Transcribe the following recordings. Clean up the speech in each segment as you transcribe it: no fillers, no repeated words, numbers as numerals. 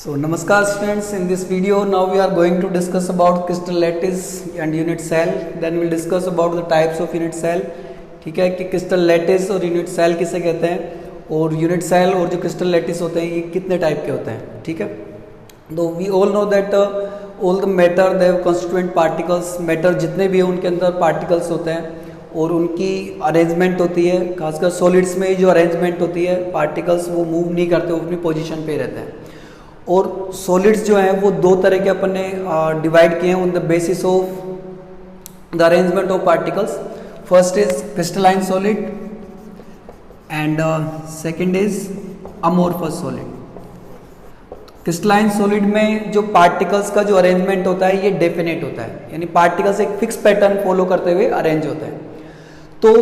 So namaskar students, in this video now we are going to discuss about crystal lattice and unit cell. Then we will discuss about the types of unit cell. ठीक है कि crystal lattice और unit cell किसे कहते हैं और unit cell और जो क्रिस्टल लैटिस होते हैं ये कितने टाइप के होते हैं. ठीक है, तो we all know that all the matter they constituent particles, matter जितने भी हैं उनके अंदर पार्टिकल्स होते हैं और उनकी अरेंजमेंट होती है. खासकर सॉलिड्स में जो अरेंजमेंट होती है पार्टिकल्स वो मूव नहीं करते, वो अपनी पोजीशन पे रहते हैं. और सॉलिड्स जो हैं वो दो तरह के अपन ने डिवाइड किए हैं on the basis of the arrangement of particles. First is crystalline solid and second is amorphous solid. Crystalline solid में जो पार्टिकल्स का जो अरेंजमेंट होता है ये डेफिनेट होता है, यानी पार्टिकल्स एक फिक्स पैटर्न फॉलो करते हुए अरेंज होते हैं. तो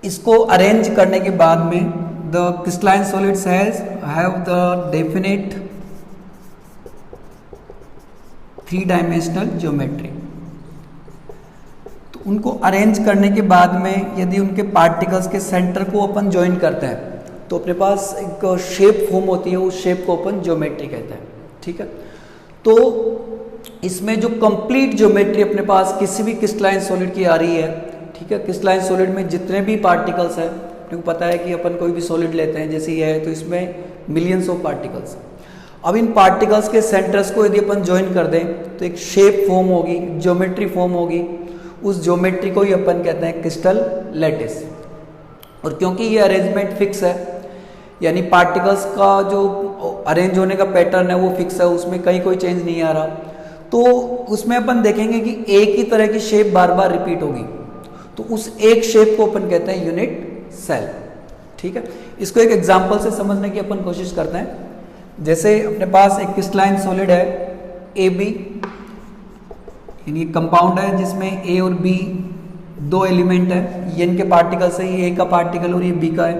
इसको अरेंज करने के बाद में the crystalline solids have the definite three-dimensional geometry. तो उनको अरेंज करने के बाद में यदि उनके पार्टिकल्स के सेंटर को अपन ज्वाइन करते हैं तो अपने पास एक शेप फॉर्म होती है, उस शेप को अपन ज्योमेट्री कहते हैं. ठीक है, तो इसमें जो कंप्लीट ज्योमेट्री अपने पास किसी भी क्रिस्टलाइन सॉलिड की आ रही है. ठीक है, क्रिस्टलाइन सॉलिड में जितने भी पार्टिकल्स हैं, क्योंकि पता है कि अपन कोई भी सॉलिड लेते हैं जैसे ये है तो इसमें मिलियंस ऑफ पार्टिकल्स. अब इन पार्टिकल्स के सेंटर्स को यदि अपन ज्वाइन कर दें तो एक शेप फॉर्म होगी, ज्योमेट्री फॉर्म होगी. उस ज्योमेट्री को ही अपन कहते हैं क्रिस्टल लैटिस. और क्योंकि ये अरेंजमेंट फिक्स है, यानी पार्टिकल्स का जो अरेंज होने का पैटर्न है वो फिक्स है, उसमें कहीं कोई चेंज नहीं आ रहा, तो उसमें अपन देखेंगे कि एक ही तरह की शेप बार बार रिपीट होगी. तो उस एक शेप को अपन कहते हैं यूनिट सेल. ठीक है, इसको एक एग्जांपल से समझने की अपन कोशिश करते हैं. जैसे अपने पास एक क्रिस्टलाइन सॉलिड है AB, यानी कंपाउंड है जिसमें A और B दो एलिमेंट है. ये इनके पार्टिकल्स है, ये A का पार्टिकल और ये B का है.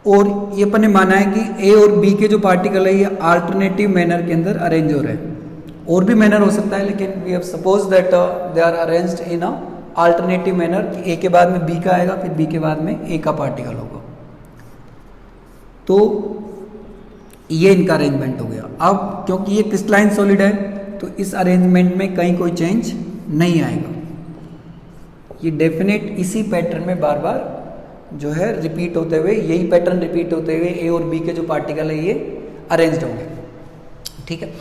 और ये अपन ने माना है कि A और B के जो पार्टिकल है ये अल्टरनेटिव मैनर के अंदर अरेंज हो रहे हैं. और भी मैनर हो सकता है, लेकिन we have suppose that they are arranged in a alternative manner. A के बाद में बी का आएगा, फिर बी के बाद में ए का पार्टिकल होगा. तो ये इनका अरेंजमेंट हो गया. अब क्योंकि ये क्रिस्टलाइन सॉलिड है तो इस अरेंजमेंट में कहीं कोई चेंज नहीं आएगा. ये डेफिनेट इसी पैटर्न में बार बार जो है रिपीट होते हुए, यही पैटर्न रिपीट होते हुए ए और बी के जो पार्टिकल है ये अरेंज्ड होंगे. ठीक है,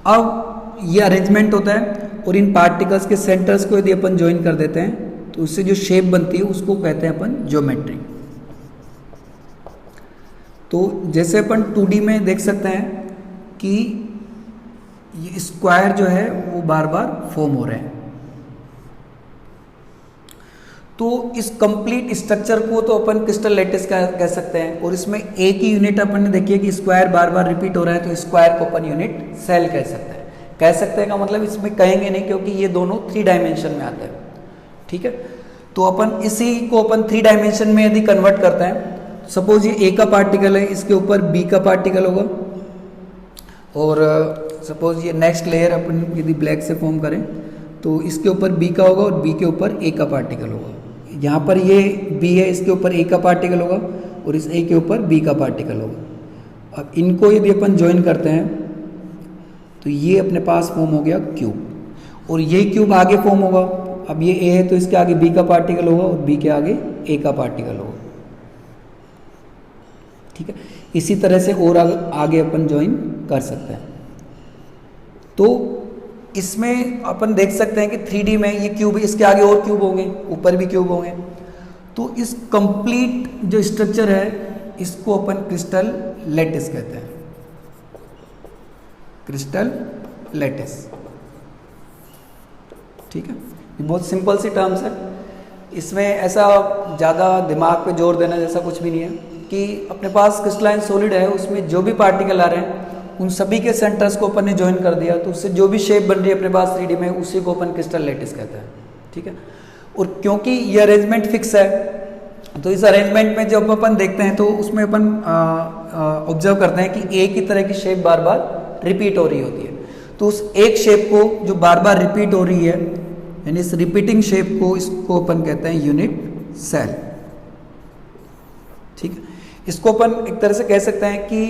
अब ये अरेंजमेंट होता है और इन पार्टिकल्स के सेंटर्स को यदि अपन ज्वाइन कर देते हैं तो उससे जो शेप बनती है उसको कहते हैं अपन ज्योमेट्री. तो जैसे अपन 2D में देख सकते हैं कि ये स्क्वायर जो है वो बार बार फॉर्म हो रहे हैं. तो इस कंप्लीट स्ट्रक्चर को तो अपन क्रिस्टल लैटिस कह सकते हैं. और इसमें एक ही यूनिट अपन ने देखिए कि स्क्वायर बार बार रिपीट हो रहा है, तो स्क्वायर को अपन यूनिट सेल कह सकते हैं. कह सकते हैं का मतलब इसमें कहेंगे नहीं, क्योंकि ये दोनों 3 डायमेंशन में आते हैं. ठीक है, तो अपन इसी को अपन 3 डायमेंशन में यदि कन्वर्ट करते हैं, सपोज ये ए का पार्टिकल है, इसके ऊपर बी का पार्टिकल होगा. और सपोज ये नेक्स्ट लेयर अपन यदि ब्लैक से फॉर्म करें तो इसके ऊपर बी का होगा और बी के ऊपर ए का पार्टिकल होगा. यहाँ पर ये बी है, इसके ऊपर ए का पार्टिकल होगा और इस ए के ऊपर बी का पार्टिकल होगा. अब इनको यदि अपन ज्वाइन करते हैं तो ये अपने पास फॉर्म हो गया क्यूब. और ये क्यूब आगे फॉर्म होगा. अब ये ए है तो इसके आगे बी का पार्टिकल होगा और बी के आगे ए का पार्टिकल होगा. ठीक है, इसी तरह से और आगे अपन ज्वाइन कर सकते हैं. तो इसमें अपन देख सकते हैं कि 3D में ये क्यूब, इसके आगे और क्यूब होंगे, ऊपर भी क्यूब होंगे. तो इस कंप्लीट जो स्ट्रक्चर है इसको अपन क्रिस्टल लैटिस कहते हैं. Crystal lattice. ठीक है, ये बहुत सिंपल सी टर्म्स है. इसमें ऐसा ज़्यादा दिमाग पे जोर देना जैसा कुछ भी नहीं है कि अपने पास क्रिस्टलाइन सॉलिड है, उसमें जो भी पार्टिकल आ रहे हैं उन सभी के सेंटर्स को अपन ने ज्वाइन कर दिया तो उससे जो भी शेप बन रही है अपने पास 3D में उसी को अपन क्रिस्टल लैटिस कहते हैं. ठीक है, और क्योंकि ये अरेंजमेंट फिक्स है तो इस अरेंजमेंट में जब अपन देखते हैं तो उसमें अपन ऑब्जर्व करते हैं कि एक ही तरह की शेप बार बार रिपीट हो रही होती है. तो उस एक शेप को जो बार बार रिपीट हो रही है, यानी इस रिपीटिंग शेप को, इसको अपन कहते हैं यूनिट सेल. ठीक है, इसको अपन एक तरह से कह सकते हैं कि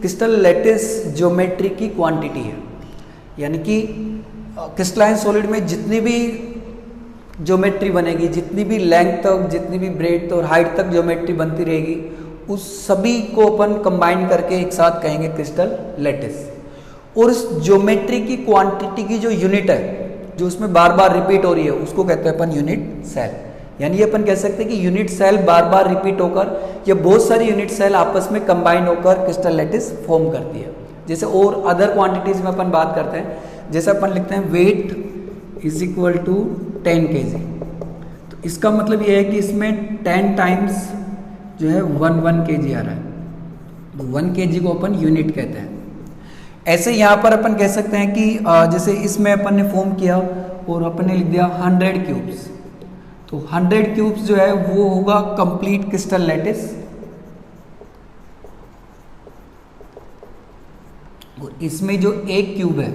क्रिस्टल लैटिस ज्योमेट्री की क्वांटिटी है, यानी कि क्रिस्टलाइन सॉलिड में जितनी भी ज्योमेट्री बनेगी, जितनी भी लेंथ तक, जितनी भी ब्रेड्थ और हाइट तक ज्योमेट्री बनती रहेगी, उस सभी को अपन कंबाइन करके एक साथ कहेंगे क्रिस्टल लैटिस। और इस ज्योमेट्री की क्वांटिटी की जो यूनिट है, जो उसमें बार बार रिपीट हो रही है, उसको कहते हैं अपन यूनिट सेल। यानी ये अपन कह सकते हैं कि यूनिट सेल बार बार रिपीट होकर या बहुत सारी यूनिट सेल आपस में कंबाइन होकर क्रिस्टल लैटिस फॉर्म करती है। जैसे और अदर क्वांटिटीज में अपन बात करते हैं, जैसे अपन लिखते हैं weight is equal to 10 kg, तो इसका मतलब ये है कि इसमें 10 टाइम्स जो है 1 kg आ रहा है, तो 1 kg को अपन यूनिट कहते हैं। ऐसे यहाँ पर अपन कह सकते हैं कि जैसे इसमें अपन ने फॉर्म किया और अपन ने लिख दिया 100 क्यूब्स, तो 100 क्यूब्स जो है वो होगा कंप्लीट क्रिस्टल लैटिस। और इसमें जो एक क्यूब है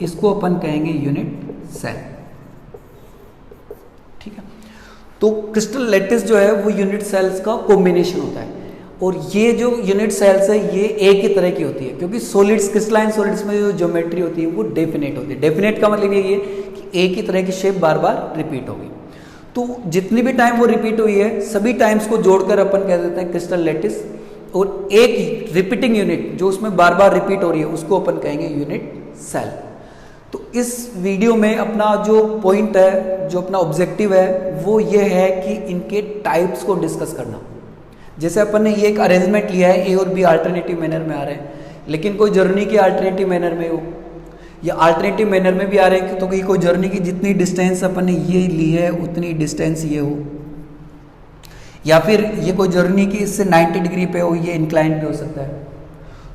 इसको अपन कहेंगे यूनिट सेल। ठीक है, तो क्रिस्टल लैटिस जो है वो यूनिट सेल्स का कॉम्बिनेशन होता है। और ये जो यूनिट सेल्स है ये एक ही तरह की होती है, क्योंकि सॉलिड्स, क्रिस्टलाइन सॉलिड्स में जो ज्योमेट्री होती है वो डेफिनेट होती है। डेफिनेट का मतलब ये है कि एक ही तरह की शेप बार बार रिपीट होगी। तो जितनी भी टाइम वो रिपीट हुई है, सभी टाइम्स को जोड़कर अपन कह देते हैं क्रिस्टल लैटिस। और एक रिपीटिंग यूनिट जो उसमें बार बार रिपीट हो रही है उसको अपन कहेंगे यूनिट सेल। तो इस वीडियो में अपना जो पॉइंट है, जो अपना ऑब्जेक्टिव है, वो ये है कि इनके टाइप्स को डिस्कस करना। जैसे अपन ने ये एक अरेंजमेंट लिया है, ए और बी अल्टरनेटिव मैनर में आ रहे हैं, लेकिन कोई जर्नी की अल्टरनेटिव मैनर में हो या अल्टरनेटिव मैनर में भी आ रहे हैं, तो कोई जर्नी की जितनी डिस्टेंस अपन ने ये ली है उतनी डिस्टेंस ये हो, या फिर ये कोई जर्नी की इससे 90 डिग्री पे हो, ये इंक्लाइन भी हो सकता है।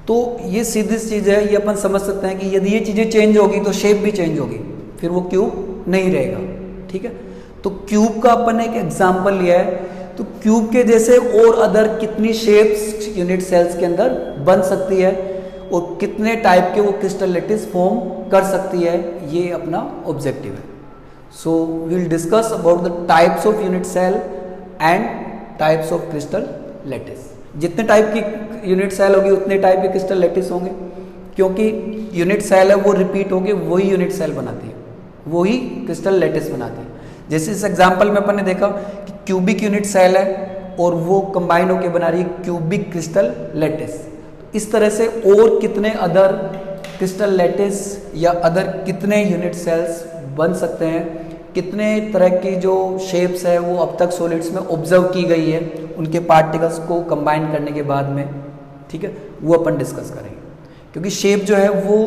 तो ये सीधी चीज़ है, ये अपन समझ सकते हैं कि यदि ये चीज़ें चेंज होगी तो शेप भी चेंज होगी, फिर वो क्यूब नहीं रहेगा। ठीक है, तो क्यूब का अपन ने एक एग्जाम्पल लिया है। तो क्यूब के जैसे और अदर कितनी शेप्स यूनिट सेल्स के अंदर बन सकती है और कितने टाइप के वो क्रिस्टल लैटिस फॉर्म कर सकती है, ये अपना ऑब्जेक्टिव है। So we will discuss about the types of unit cell and types of crystal lattice. जितने टाइप की यूनिट सेल होगी उतने टाइप के क्रिस्टल लैटिस होंगे, क्योंकि यूनिट सेल है वो रिपीट होके वही यूनिट सेल बनाती है, वही क्रिस्टल लैटिस बनाती है। जैसे इस एग्जांपल में अपन ने देखा कि क्यूबिक यूनिट सेल है और वो कंबाइन होके बना रही है क्यूबिक क्रिस्टल लैटिस। इस तरह से और कितने अदर क्रिस्टल लैटिस या अदर कितने यूनिट सेल्स बन सकते हैं, कितने तरह की जो शेप्स है वो अब तक सॉलिड्स में ऑब्जर्व की गई है उनके पार्टिकल्स को कंबाइन करने के बाद में, ठीक है, वो अपन डिस्कस करेंगे। क्योंकि शेप जो है वो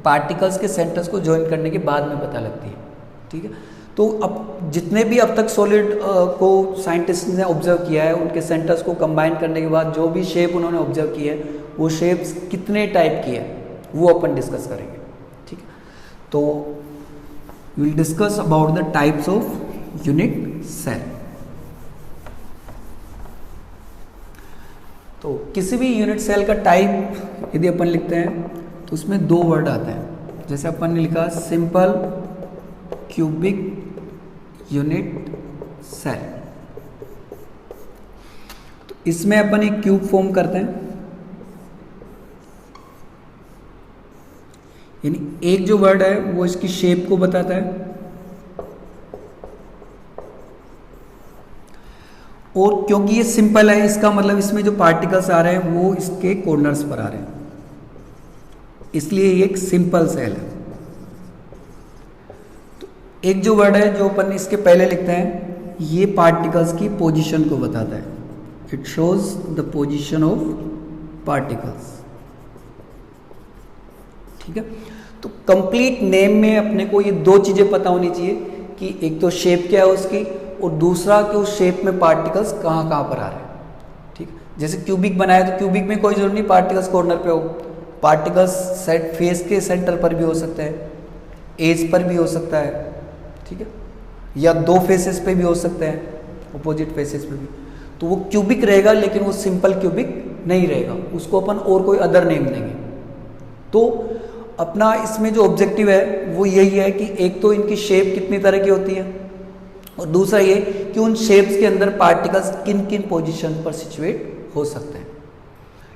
पार्टिकल्स के सेंटर्स को ज्वाइन करने के बाद में पता लगती है। ठीक है, तो अब जितने भी अब तक सॉलिड को साइंटिस्ट ने ऑब्जर्व किया है, उनके सेंटर्स को कंबाइन करने के बाद जो भी शेप उन्होंने ऑब्जर्व की है, वो शेप्स कितने टाइप की है वो अपन डिस्कस करेंगे। ठीक है, तो we will discuss about the types of unit cell. तो किसी भी यूनिट सेल का टाइप यदि अपन लिखते हैं तो उसमें दो वर्ड आते हैं। जैसे अपन ने लिखा सिंपल क्यूबिक यूनिट सेल, तो इसमें अपन एक क्यूब फॉर्म करते हैं, यानी एक जो वर्ड है वो इसकी शेप को बताता है, और क्योंकि ये सिंपल है इसका मतलब इसमें जो पार्टिकल्स आ रहे हैं वो इसके कॉर्नर्स पर आ रहे हैं, इसलिए ये एक सिंपल सेल है। तो एक जो वर्ड है जो अपन इसके पहले लिखते हैं, ये पार्टिकल्स की पोजीशन को बताता है, it shows the position of particles. ठीक है, तो कंप्लीट नेम में अपने को ये दो चीजें पता होनी चाहिए कि एक तो शेप क्या है उसकी, और दूसरा कि उस शेप में पार्टिकल्स कहाँ कहाँ पर आ रहे हैं। ठीक, जैसे क्यूबिक बनाया तो क्यूबिक में कोई जरूरत नहीं पार्टिकल्स कॉर्नर पे हो, पार्टिकल्स सेट फेस के सेंटर पर भी हो सकते हैं, एज पर भी हो सकता है, ठीक है, या दो फेसेस पे भी हो सकते हैं, अपोजिट फेसेस पे भी, तो वो क्यूबिक रहेगा, लेकिन वो सिंपल क्यूबिक नहीं रहेगा, उसको अपन और कोई अदर नेम देंगे। तो अपना इसमें जो ऑब्जेक्टिव है वो यही है कि एक तो इनकी शेप कितनी तरह की होती है, और दूसरा ये कि उन शेप्स के अंदर पार्टिकल्स किन किन पोजीशन पर सिचुएट हो सकते हैं।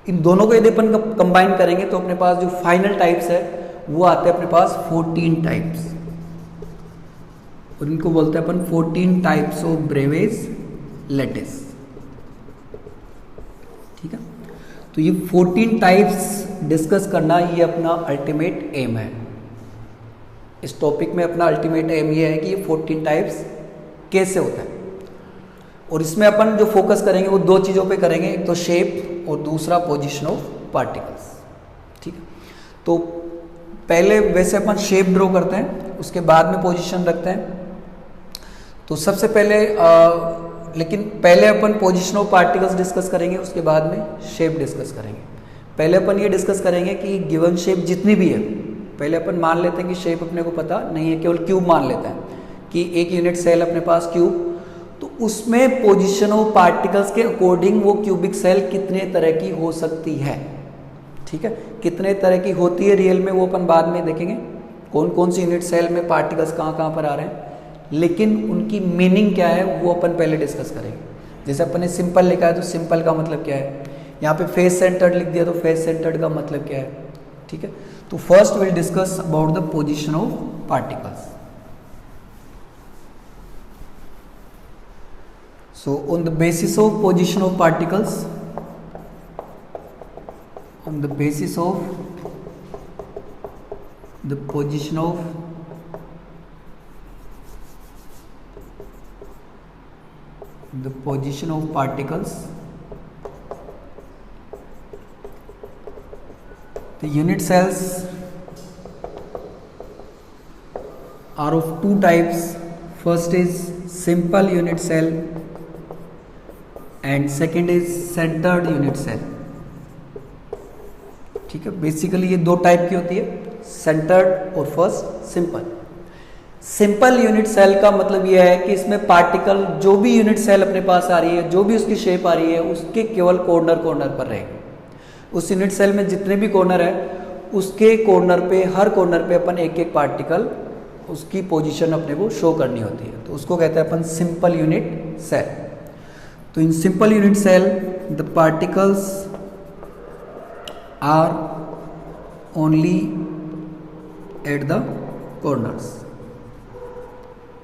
इन दोनों को यदि अपन कंबाइन करेंगे तो अपने पास जो फाइनल टाइप्स है वो आते हैं अपने पास 14 टाइप्स, और इनको बोलते हैं अपन 14 टाइप्स ऑफ ब्रेवेज लैटिस। ठीक है, तो ये 14 टाइप्स डिस्कस करना ये अपना अल्टीमेट एम है। इस टॉपिक में अपना अल्टीमेट एम ये है कि ये 14 टाइप्स कैसे होता है, और इसमें अपन जो फोकस करेंगे वो दो चीज़ों पे करेंगे, एक तो शेप और दूसरा पोजीशन ऑफ पार्टिकल्स। ठीक है, तो पहले वैसे अपन शेप ड्रॉ करते हैं, उसके बाद में पोजीशन रखते हैं। तो सबसे पहले लेकिन पहले अपन पोजीशन ऑफ पार्टिकल्स डिस्कस करेंगे, उसके बाद में शेप डिस्कस करेंगे। पहले अपन ये डिस्कस करेंगे कि गिवन शेप जितनी भी है, पहले अपन मान लेते हैं कि शेप अपने को पता नहीं है, केवल क्यूब मान लेते हैं कि एक यूनिट सेल अपने पास क्यूब, तो उसमें पोजीशन ऑफ पार्टिकल्स के अकॉर्डिंग वो क्यूबिक सेल कितने तरह की हो सकती है। ठीक है, कितने तरह की होती है रियल में वो अपन बाद में देखेंगे, कौन कौन सी यूनिट सेल में पार्टिकल्स कहाँ कहाँ पर आ रहे हैं, लेकिन उनकी मीनिंग क्या है वो अपन पहले डिस्कस करेंगे। जैसे अपन ने सिंपल लिखा है तो सिंपल का मतलब क्या है, यहाँ पे फेस सेंटर्ड लिख दिया तो फेस सेंटर्ड का मतलब क्या है। ठीक है, तो first will discuss about the position of particles. So on the basis of position of particles, on the basis of the position of particles, the unit cells are of two types. First is simple unit cell and second is centred unit cell. ठीक है, basically ये दो type की होती है, centred और first simple. Simple unit cell का मतलब यह है कि इसमें पार्टिकल जो भी यूनिट सेल अपने पास आ रही है, जो भी उसकी शेप आ रही है, उसके केवल कॉर्नर पर रहेगा। उस यूनिट सेल में जितने भी कॉर्नर है उसके कॉर्नर पे, हर कॉर्नर पे अपन एक एक पार्टिकल उसकी पोजीशन अपने को शो करनी होती है, तो उसको कहते हैं अपन सिंपल यूनिट सेल। तो in simple unit cell the particles are only at the corners.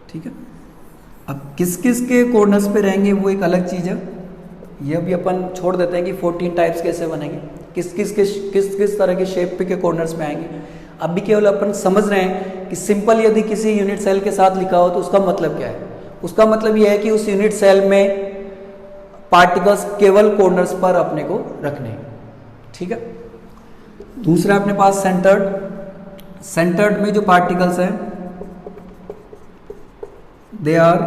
ठीक है, अब किस किस के कॉर्नर्स पे रहेंगे वो एक अलग चीज़ है, यह भी अपन छोड़ देते हैं कि 14 टाइप्स कैसे बनेंगे, किस किस तरह के शेप पे के कॉर्नर्स में आएंगे। अभी केवल अपन समझ रहे हैं कि सिंपल यदि किसी यूनिट सेल के साथ लिखा हो तो उसका मतलब क्या है। उसका मतलब यह है कि उस यूनिट सेल में पार्टिकल्स केवल कॉर्नर्स पर अपने को रखने हैं। ठीक है, दूसरा अपने पास सेंटर्ड। सेंटर्ड में जो पार्टिकल्स हैं they are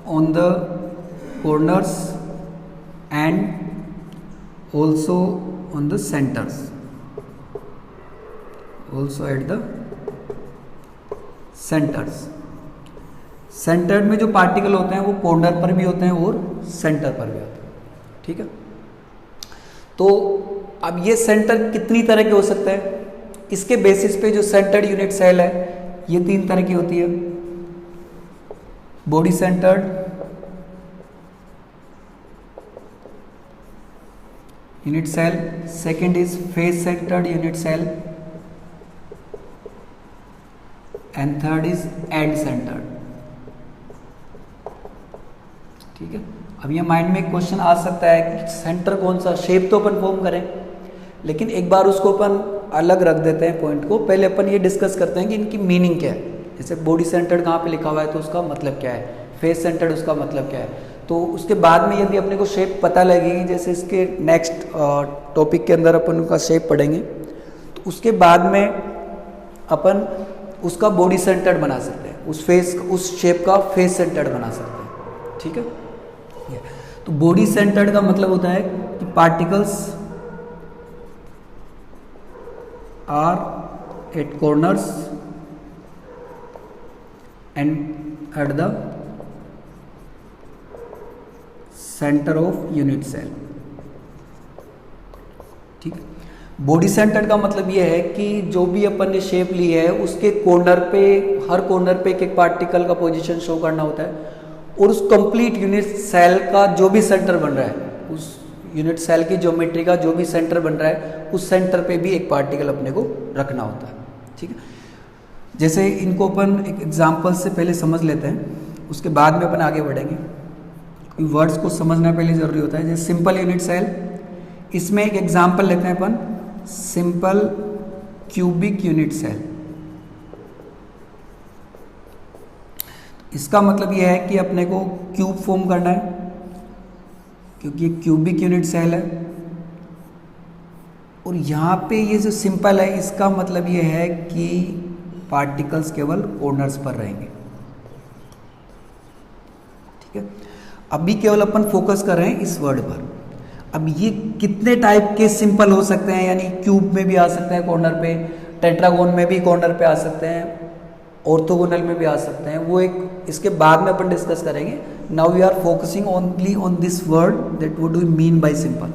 on the corners and also on the centres, also at the centres. Centred में जो पार्टिकल होते हैं वो कॉर्नर पर भी होते हैं और सेंटर पर भी होते हैं। ठीक है, तो अब ये सेंटर कितनी तरह के हो सकते हैं, इसके बेसिस पे जो सेंटर्ड यूनिट सेल है ये 3 तरह की होती है। Body centred unit cell, second is face centred unit cell and third is end centred. ठीक है, अब ये माइंड में एक क्वेश्चन आ सकता है कि सेंटर कौन सा, शेप तो अपन फॉर्म करें, लेकिन एक बार उसको अपन अलग रख देते हैं पॉइंट को। पहले अपन ये डिस्कस करते हैं कि इनकी मीनिंग क्या है। जैसे बॉडी सेंटर्ड कहाँ पे लिखा हुआ है तो उसका मतलब क्या है, फेस सेंटर्ड उसका मतलब क्या है। तो उसके बाद में यदि अपने को शेप पता लगेगी, जैसे इसके नेक्स्ट टॉपिक के अंदर अपन उनका शेप पढ़ेंगे, तो उसके बाद में अपन उसका बॉडी सेंटर्ड बना सकते हैं, उस शेप का फेस सेंटर्ड बना सकते हैं। ठीक है, तो बॉडी सेंटर्ड का मतलब होता है कि particles are at corners and at the centre of unit cell. ठीक, बॉडी सेंटर्ड का मतलब यह है कि जो भी अपन ने शेप ली है उसके कॉर्नर पे, हर कॉर्नर पे एक पार्टिकल का पोजीशन शो करना होता है, और उस कंप्लीट यूनिट सेल का जो भी सेंटर बन रहा है यूनिट सेल की ज्योमेट्री का जो भी सेंटर बन रहा है उस सेंटर पे भी एक पार्टिकल अपने को रखना होता है। ठीक है, जैसे इनको अपन एक एग्जांपल से पहले समझ लेते हैं, उसके बाद में अपन आगे बढ़ेंगे। वर्ड्स को समझना पहले ज़रूरी होता है। जैसे सिंपल यूनिट सेल, इसमें एक एग्जांपल लेते हैं अपन, सिंपल क्यूबिक यूनिट सेल। इसका मतलब यह है कि अपने को क्यूब फॉर्म करना है, क्योंकि ये क्यूबिक यूनिट सेल है। और यहाँ पे ये जो सिंपल है, इसका मतलब ये है कि पार्टिकल्स केवल कॉर्नर्स पर रहेंगे। ठीक है, अभी केवल अपन फोकस कर रहे हैं इस वर्ड पर। अब ये कितने टाइप के सिंपल हो सकते हैं, यानी क्यूब में भी आ सकते हैं कॉर्नर पे, टेट्रागोन में भी कॉर्नर पे आ सकते हैं, ऑर्थोगोनल में भी आ सकते हैं, वो एक इसके बाद में अपन डिस्कस करेंगे। Now we are focusing only on this word that what do we mean by simple.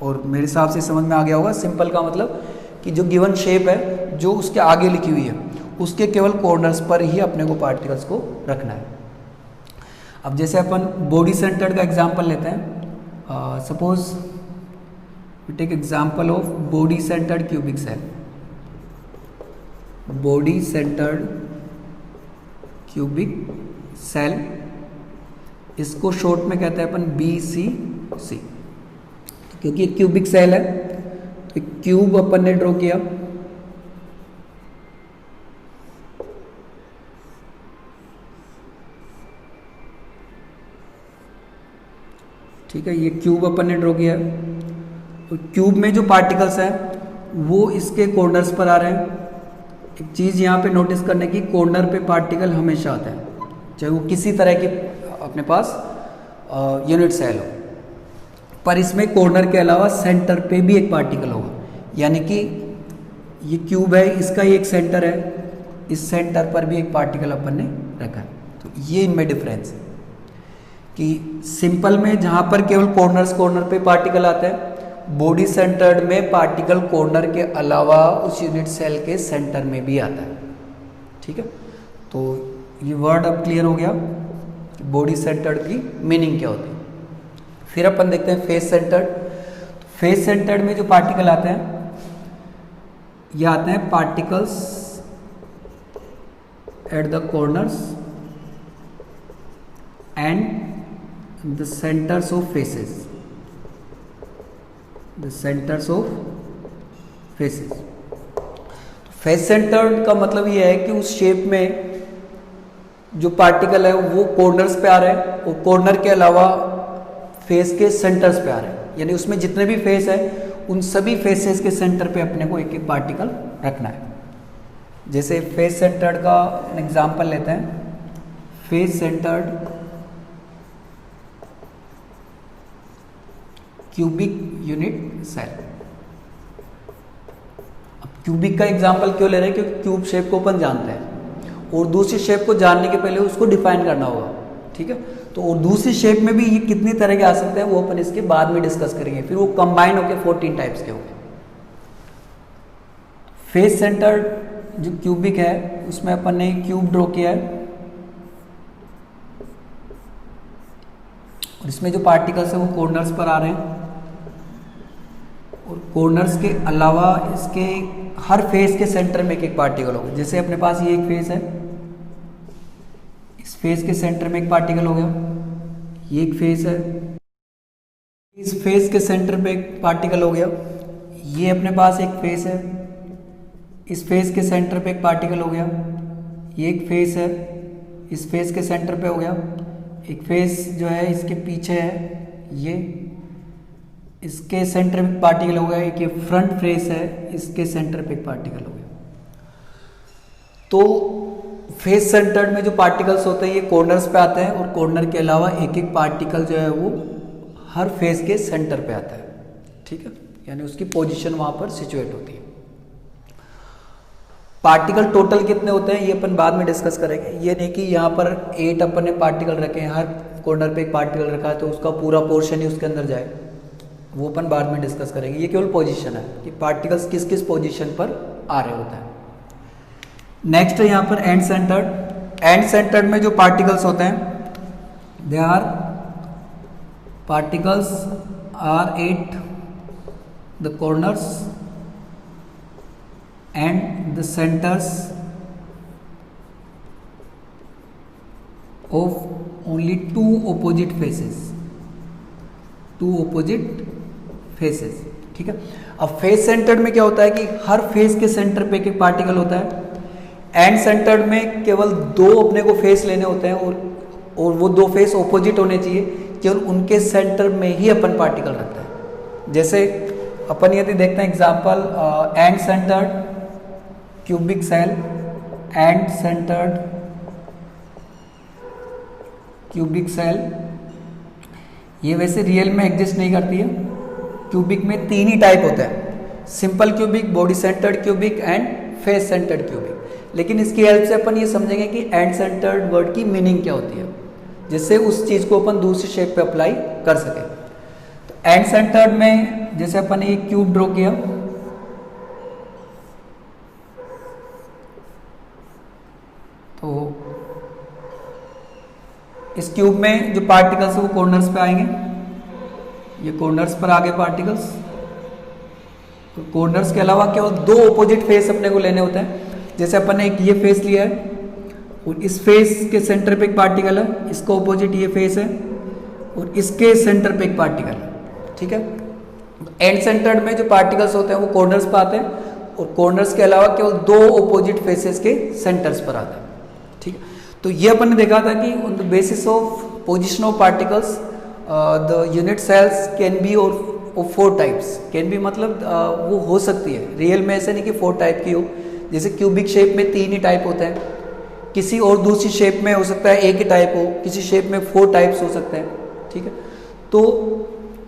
और मेरे हिसाब से समझ में आ गया होगा, सिंपल का मतलब कि जो गिवन शेप है जो उसके आगे लिखी हुई है उसके केवल कॉर्नर्स पर ही अपने को पार्टिकल्स को रखना है। अब जैसे अपन बॉडी सेंटर्ड का एग्जांपल लेते हैं, suppose we take example of body centred cubic cell. Body centred cubic cell, इसको शॉर्ट में कहते हैं अपन BCC, क्योंकि एक क्यूबिक सेल है तो एक क्यूब अपन ने ड्रॉ किया। ठीक है, ये क्यूब अपन ने ड्रॉ किया। तो क्यूब में जो पार्टिकल्स हैं वो इसके कॉर्नर्स पर आ रहे हैं। एक चीज़ यहाँ पे नोटिस करने की, कॉर्नर पे पार्टिकल हमेशा आता है, चाहे वो किसी तरह की अपने पास यूनिट सेल हो, पर इसमें कॉर्नर के अलावा सेंटर पे भी एक पार्टिकल होगा। यानी कि ये क्यूब है, इसका ही एक सेंटर है, इस सेंटर पर भी एक पार्टिकल अपन ने रखा है। तो ये इनमें डिफरेंस है कि सिंपल में जहाँ पर केवल कॉर्नर पे पार्टिकल आते हैं, बॉडी सेंटर्ड में पार्टिकल कॉर्नर के अलावा उस यूनिट सेल के सेंटर में भी आता है। ठीक है, तो ये वर्ड अब क्लियर हो गया कि बॉडी सेंटर्ड की मीनिंग क्या होती है। फिर अपन देखते हैं फेस सेंटर्ड। फेस सेंटर्ड में जो पार्टिकल आते हैं, ये आते हैं particles eight the corners and the centres of faces. The centres of faces. Face centred का मतलब ये है कि उस शेप में जो पार्टिकल है वो कॉर्नर्स पे आ रहे हैं और कॉर्नर के अलावा फेस के सेंटर्स पे आ रहे हैं। यानी उसमें जितने भी फेस है उन सभी फेसेस के सेंटर पे अपने को एक एक पार्टिकल रखना है। जैसे फेस सेंटर्ड का एग्जांपल लेते हैं, face centred cubic unit cell. अब क्यूबिक का एग्जांपल क्यों ले रहे हैं, क्योंकि क्यूब शेप को अपन जानते हैं और दूसरी शेप को जानने के पहले उसको डिफाइन करना होगा। ठीक है, तो और दूसरी शेप में भी ये कितनी तरह के आ सकते हैं वो अपन इसके बाद में डिस्कस करेंगे। फिर वो कंबाइन होकर 14 टाइप्स के होंगे। फेस सेंटर्ड जो क्यूबिक है उसमें अपन ने क्यूब ड्रॉ किया है और इसमें जो पार्टिकल्स है वो कॉर्नर्स पर आ रहे हैं और कॉर्नर्स के अलावा इसके हर फेस के सेंटर में एक एक पार्टिकल होगा। जैसे अपने पास ये एक फेस है, इस फेस के सेंटर में एक पार्टिकल हो गया, ये एक फेस है, इस फेस के सेंटर पे एक पार्टिकल हो गया, ये अपने पास एक फेस है, इस फेस के सेंटर पे एक पार्टिकल हो गया, ये एक फेस है, इस फेस के सेंटर पे हो गया, एक फेस जो है इसके पीछे है, ये इसके सेंटर पे पार्टिकल हो गया, एक ये फ्रंट फेस है, इसके सेंटर पे एक पार्टिकल हो गया। तो फेस सेंटर्ड में जो पार्टिकल्स होते हैं ये कॉर्नर्स पे आते हैं और कॉर्नर के अलावा एक एक पार्टिकल जो है वो हर फेस के सेंटर पे आता है। ठीक है, यानी उसकी पोजीशन वहां पर सिचुएट होती है। पार्टिकल टोटल कितने होते हैं ये अपन बाद में डिस्कस करेंगे। ये नहीं कि यहाँ पर 8 अपन ने पार्टिकल रखे हैं, हर कॉर्नर पे एक पार्टिकल रखा है तो उसका पूरा पोर्शन ही उसके अंदर जाए, वो अपन बाद में डिस्कस करेंगे। ये केवल पोजीशन है कि पार्टिकल्स किस किस पोजीशन पर आ रहे होते हैं। नेक्स्ट है यहाँ पर एंड सेंटर्ड। एंड सेंटर्ड में जो पार्टिकल्स होते हैं they are particles are at the corners and the centers of only two opposite faces, ठीक है। अब फेस सेंटर्ड में क्या होता है कि हर फेस के सेंटर पे एक पार्टिकल होता है, एंड सेंटर्ड में केवल दो अपने को फेस लेने होते हैं और वो दो फेस ऑपोजिट होने चाहिए, केवल उनके सेंटर में ही अपन पार्टिकल रखते हैं। जैसे अपन यदि देखते हैं example end centred cubic cell, end centred cubic cell, ये वैसे रियल में एग्जिस्ट नहीं करती है। क्यूबिक में तीन ही टाइप होता है, simple cubic, body centred cubic and face centred cubic. लेकिन इसकी हेल्प से अपन ये समझेंगे कि एंड सेंटर्ड वर्ड की मीनिंग क्या होती है, जिससे उस चीज़ को अपन दूसरी शेप पे अप्लाई कर सके। तो एंड सेंटर्ड में जैसे अपन ये क्यूब ड्रॉ किया, तो इस क्यूब में जो पार्टिकल्स है वो कॉर्नर्स पे आएंगे, ये कॉर्नर्स पर आ गए पार्टिकल्स। कॉर्नर्स के अलावा केवल दो ऑपोजिट फेस अपने को लेने होते हैं। जैसे अपन ने एक ये फेस लिया है और इस फेस के सेंटर पे एक पार्टिकल है, इसका ऑपोजिट ये फेस है और इसके सेंटर पे एक पार्टिकल है, ठीक है। एंड सेंटर्ड में जो पार्टिकल्स होते हैं वो कॉर्नर्स पर आते हैं और कॉर्नर्स के अलावा केवल दो ऑपोजिट फेसेस के सेंटर्स पर आते हैं, ठीक है। तो ये अपन ने देखा था कि on the basis of position of particles the unit cells can be और फोर टाइप्स। कैन बी मतलब वो हो सकती है, रियल में ऐसे नहीं कि फोर टाइप की हो। जैसे क्यूबिक शेप में तीन ही टाइप होते हैं, किसी और दूसरी शेप में हो सकता है एक ही टाइप हो, किसी शेप में फोर टाइप्स हो सकते हैं, ठीक है। तो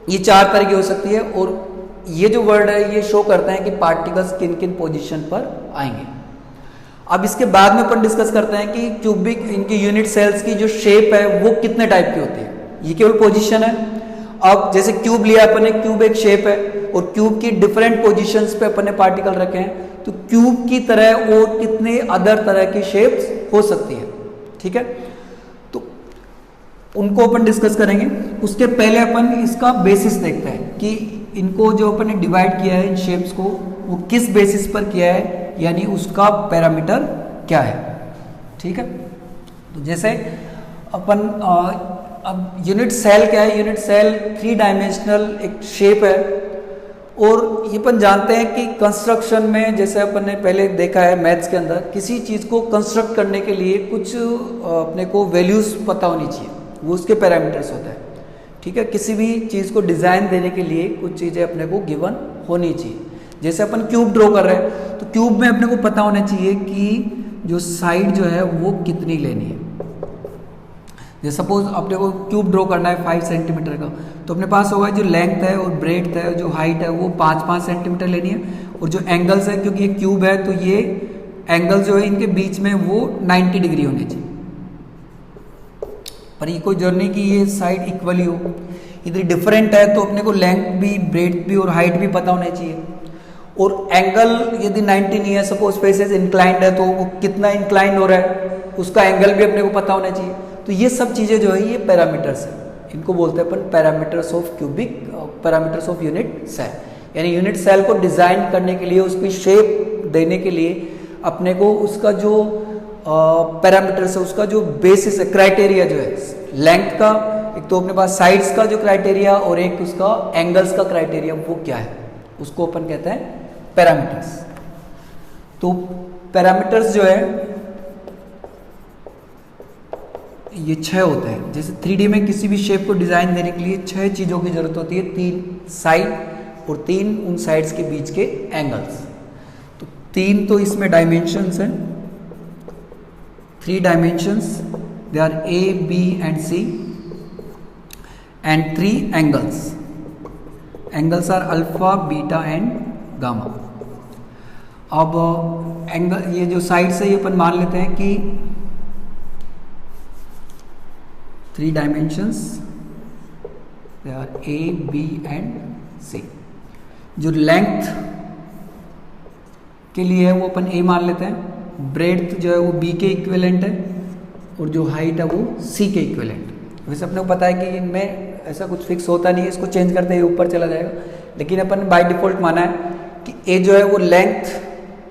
ये चार तरह की हो सकती है और ये जो वर्ड है ये शो करते हैं कि पार्टिकल्स किन किन पोजिशन पर आएंगे। अब इसके बाद में अपन डिस्कस करते हैं कि क्यूबिक इनकी यूनिट सेल्स की जो शेप है वो कितने टाइप की होती है। ये केवल पोजीशन है। अब जैसे क्यूब लिया अपन ने, क्यूब एक शेप है और क्यूब की डिफरेंट पोजीशंस पे अपन ने पार्टिकल रखे हैं, तो क्यूब की तरह और कितने अदर तरह की शेप्स हो सकती है, ठीक है। तो उनको अपन डिस्कस करेंगे। उसके पहले अपन इसका बेसिस देखते हैं कि इनको जो अपन ने डिवाइड किया है इन शेप्स को, वो किस बेसिस पर किया है, यानी उसका पैरामीटर क्या है, ठीक है। तो जैसे अपन अब यूनिट सेल क्या है, यूनिट सेल थ्री डायमेंशनल एक शेप है और ये अपन जानते हैं कि कंस्ट्रक्शन में, जैसे अपन ने पहले देखा है मैथ्स के अंदर, किसी चीज़ को कंस्ट्रक्ट करने के लिए कुछ अपने को वैल्यूज पता होनी चाहिए, वो उसके पैरामीटर्स होता है, ठीक है। किसी भी चीज़ को डिज़ाइन देने के लिए कुछ चीज़ें अपने को गिवन होनी चाहिए। जैसे अपन क्यूब ड्रॉ कर रहे हैं तो क्यूब में अपने को पता होना चाहिए कि जो साइड जो है वो कितनी लेनी है। जैसे सपोज अपने को क्यूब ड्रॉ करना है 5 सेंटीमीटर का, तो अपने पास होगा जो लेंथ है और ब्रेड्थ है, जो हाइट है वो 5-5 सेंटीमीटर लेनी है, और जो एंगल्स है, क्योंकि ये क्यूब है तो ये एंगल जो है इनके बीच में वो 90 डिग्री होने चाहिए। पर ये कोई जर्नी की ये साइड इक्वली हो, इधर डिफरेंट है तो अपने को लेंथ भी, ब्रेड्थ भी और हाइट भी पता होना चाहिए। और एंगल यदि 90 नहीं है, सपोज फेसेस इंक्लाइंड है, तो वो कितना इंक्लाइन हो रहा है उसका एंगल भी अपने को पता होना चाहिए। तो ये सब चीज़ें जो है ये पैरामीटर्स है, इनको बोलते हैं अपन parameters of cubic, parameters of unit cell. यानी यूनिट सेल को डिज़ाइन करने के लिए, उसकी शेप देने के लिए अपने को उसका जो पैरामीटर्स है, उसका जो बेसिस है, क्राइटेरिया जो है लेंथ का, एक तो अपने पास साइड्स का जो क्राइटेरिया और एक उसका एंगल्स का क्राइटेरिया, वो क्या है, उसको अपन कहते हैं पैरामीटर्स। तो पैरामीटर्स जो है ये 6 होते हैं। जैसे 3D में किसी भी शेप को डिजाइन देने के लिए 6 चीजों की जरूरत होती है, 3 साइड और 3 उन साइड्स के बीच के एंगल्स। तो 3 तो इसमें डायमेंशंस हैं, 3 dimensions, they are A, B and C and 3 angles. Angles are alpha, beta and gamma. अब एंगल, ये जो साइड्स है ये अपन मान लेते हैं कि 3 dimensions, they are A, B and C. जो लेंथ के लिए है वो अपन A मान लेते हैं, ब्रेड्थ जो है वो B के इक्विवेलेंट है और जो हाइट है वो C के इक्विवेलेंट है। वैसे अपने को पता है कि इनमें ऐसा कुछ फिक्स होता नहीं है, इसको चेंज करते ही ऊपर चला जाएगा, लेकिन अपन बाय डिफ़ॉल्ट माना है कि ए जो है वो लेंथ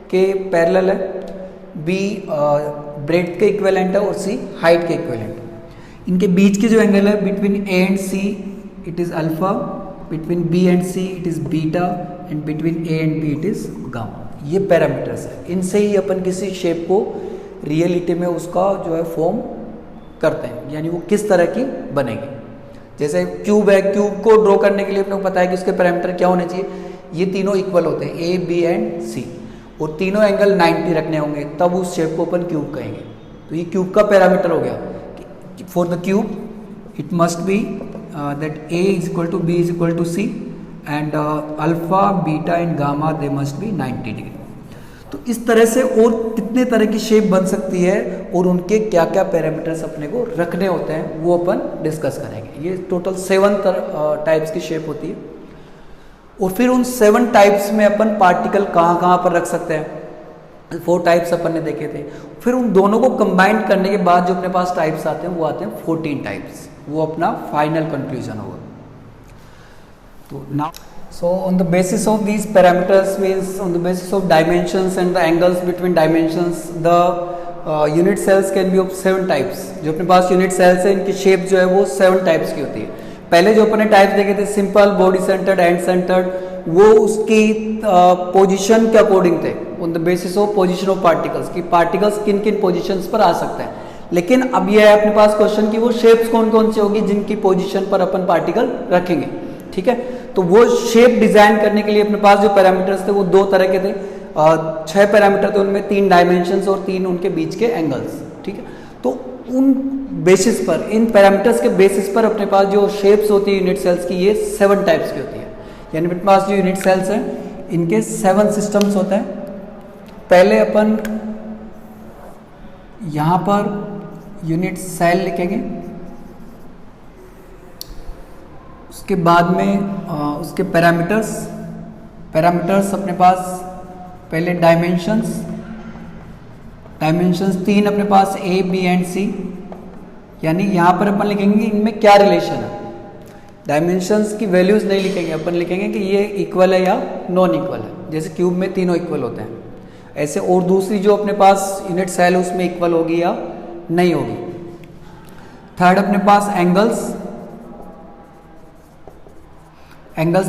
के पैरेलल है, बी ब्रेड्थ के इक्विवेलेंट है और सी हाइट के इक्विवेलेंट है। इनके बीच के जो एंगल है between A and C it is alpha, between B and C it is beta and between A and B it is gamma. ये पैरामीटर्स है, इनसे ही अपन किसी शेप को रियलिटी में उसका जो है फॉर्म करते हैं, यानी वो किस तरह की बनेगी। जैसे क्यूब है, क्यूब को ड्रॉ करने के लिए अपने को पता है कि उसके पैरामीटर क्या होने चाहिए, ये तीनों इक्वल होते हैं ए बी एंड सी, और तीनों एंगल 90 रखने होंगे, तब उस शेप को अपन क्यूब कहेंगे। तो ये क्यूब का पैरामीटर हो गया। For the cube it must be that A is equal to B is equal to C and alpha beta and gamma they must be 90 degree. तो इस तरह से और कितने तरह की शेप बन सकती है और उनके क्या क्या पैरामीटर्स अपने को रखने होते हैं वो अपन डिस्कस करेंगे। ये टोटल 7 टाइप्स की शेप होती है, और फिर उन 7 टाइप्स में अपन पार्टिकल कहाँ कहाँ पर रख सकते हैं। 4 टाइप्स अपन ने देखे थे, फिर उन दोनों को कंबाइन करने के बाद जो अपने पास टाइप्स आते हैं वो आते हैं 14 टाइप्स। वो अपना फाइनल कंक्लूजन होगा। तो now so on the basis of these parameters, means on the basis of dimensions and the angles between dimensions, the unit cells can be of 7 types। जो अपने पास unit cells है इनकी shape जो है वो 7 types की होती है। पहले जो अपने टाइप्स देखे थे simple, body centred, and centred, वो उसकी पोजीशन के अकॉर्डिंग थे, on the basis of position of particles, कि पार्टिकल्स किन किन पोजीशंस पर आ सकते हैं। लेकिन अब ये है अपने पास क्वेश्चन कि वो शेप्स कौन कौन सी होगी जिनकी पोजीशन पर अपन पार्टिकल रखेंगे। ठीक है, तो वो शेप डिजाइन करने के लिए अपने पास जो पैरामीटर्स थे वो 2 तरह के थे। 6 पैरामीटर थे, उनमें 3 डायमेंशंस और 3 उनके बीच के एंगल्स। ठीक है, तो उन बेसिस पर, इन पैरामीटर्स के बेसिस पर अपने पास जो शेप्स होती है यूनिट सेल्स की, ये 7 टाइप्स की होती है। यानी अपने पास जो यूनिट सेल्स हैं इनके 7 सिस्टम्स होते हैं। पहले अपन यहाँ पर यूनिट सेल लिखेंगे, उसके बाद में उसके पैरामीटर्स अपने पास पहले डायमेंशंस 3 अपने पास ए बी एंड सी, यानी यहाँ पर अपन लिखेंगे इनमें क्या रिलेशन है। डायमेंशंस की वैल्यूज नहीं लिखेंगे, अपन लिखेंगे कि ये इक्वल है या नॉन इक्वल है। जैसे क्यूब में तीनों इक्वल होते हैं, ऐसे और दूसरी जो अपने पास यूनिट सेल है उसमें इक्वल होगी या नहीं होगी। थर्ड अपने पास एंगल्स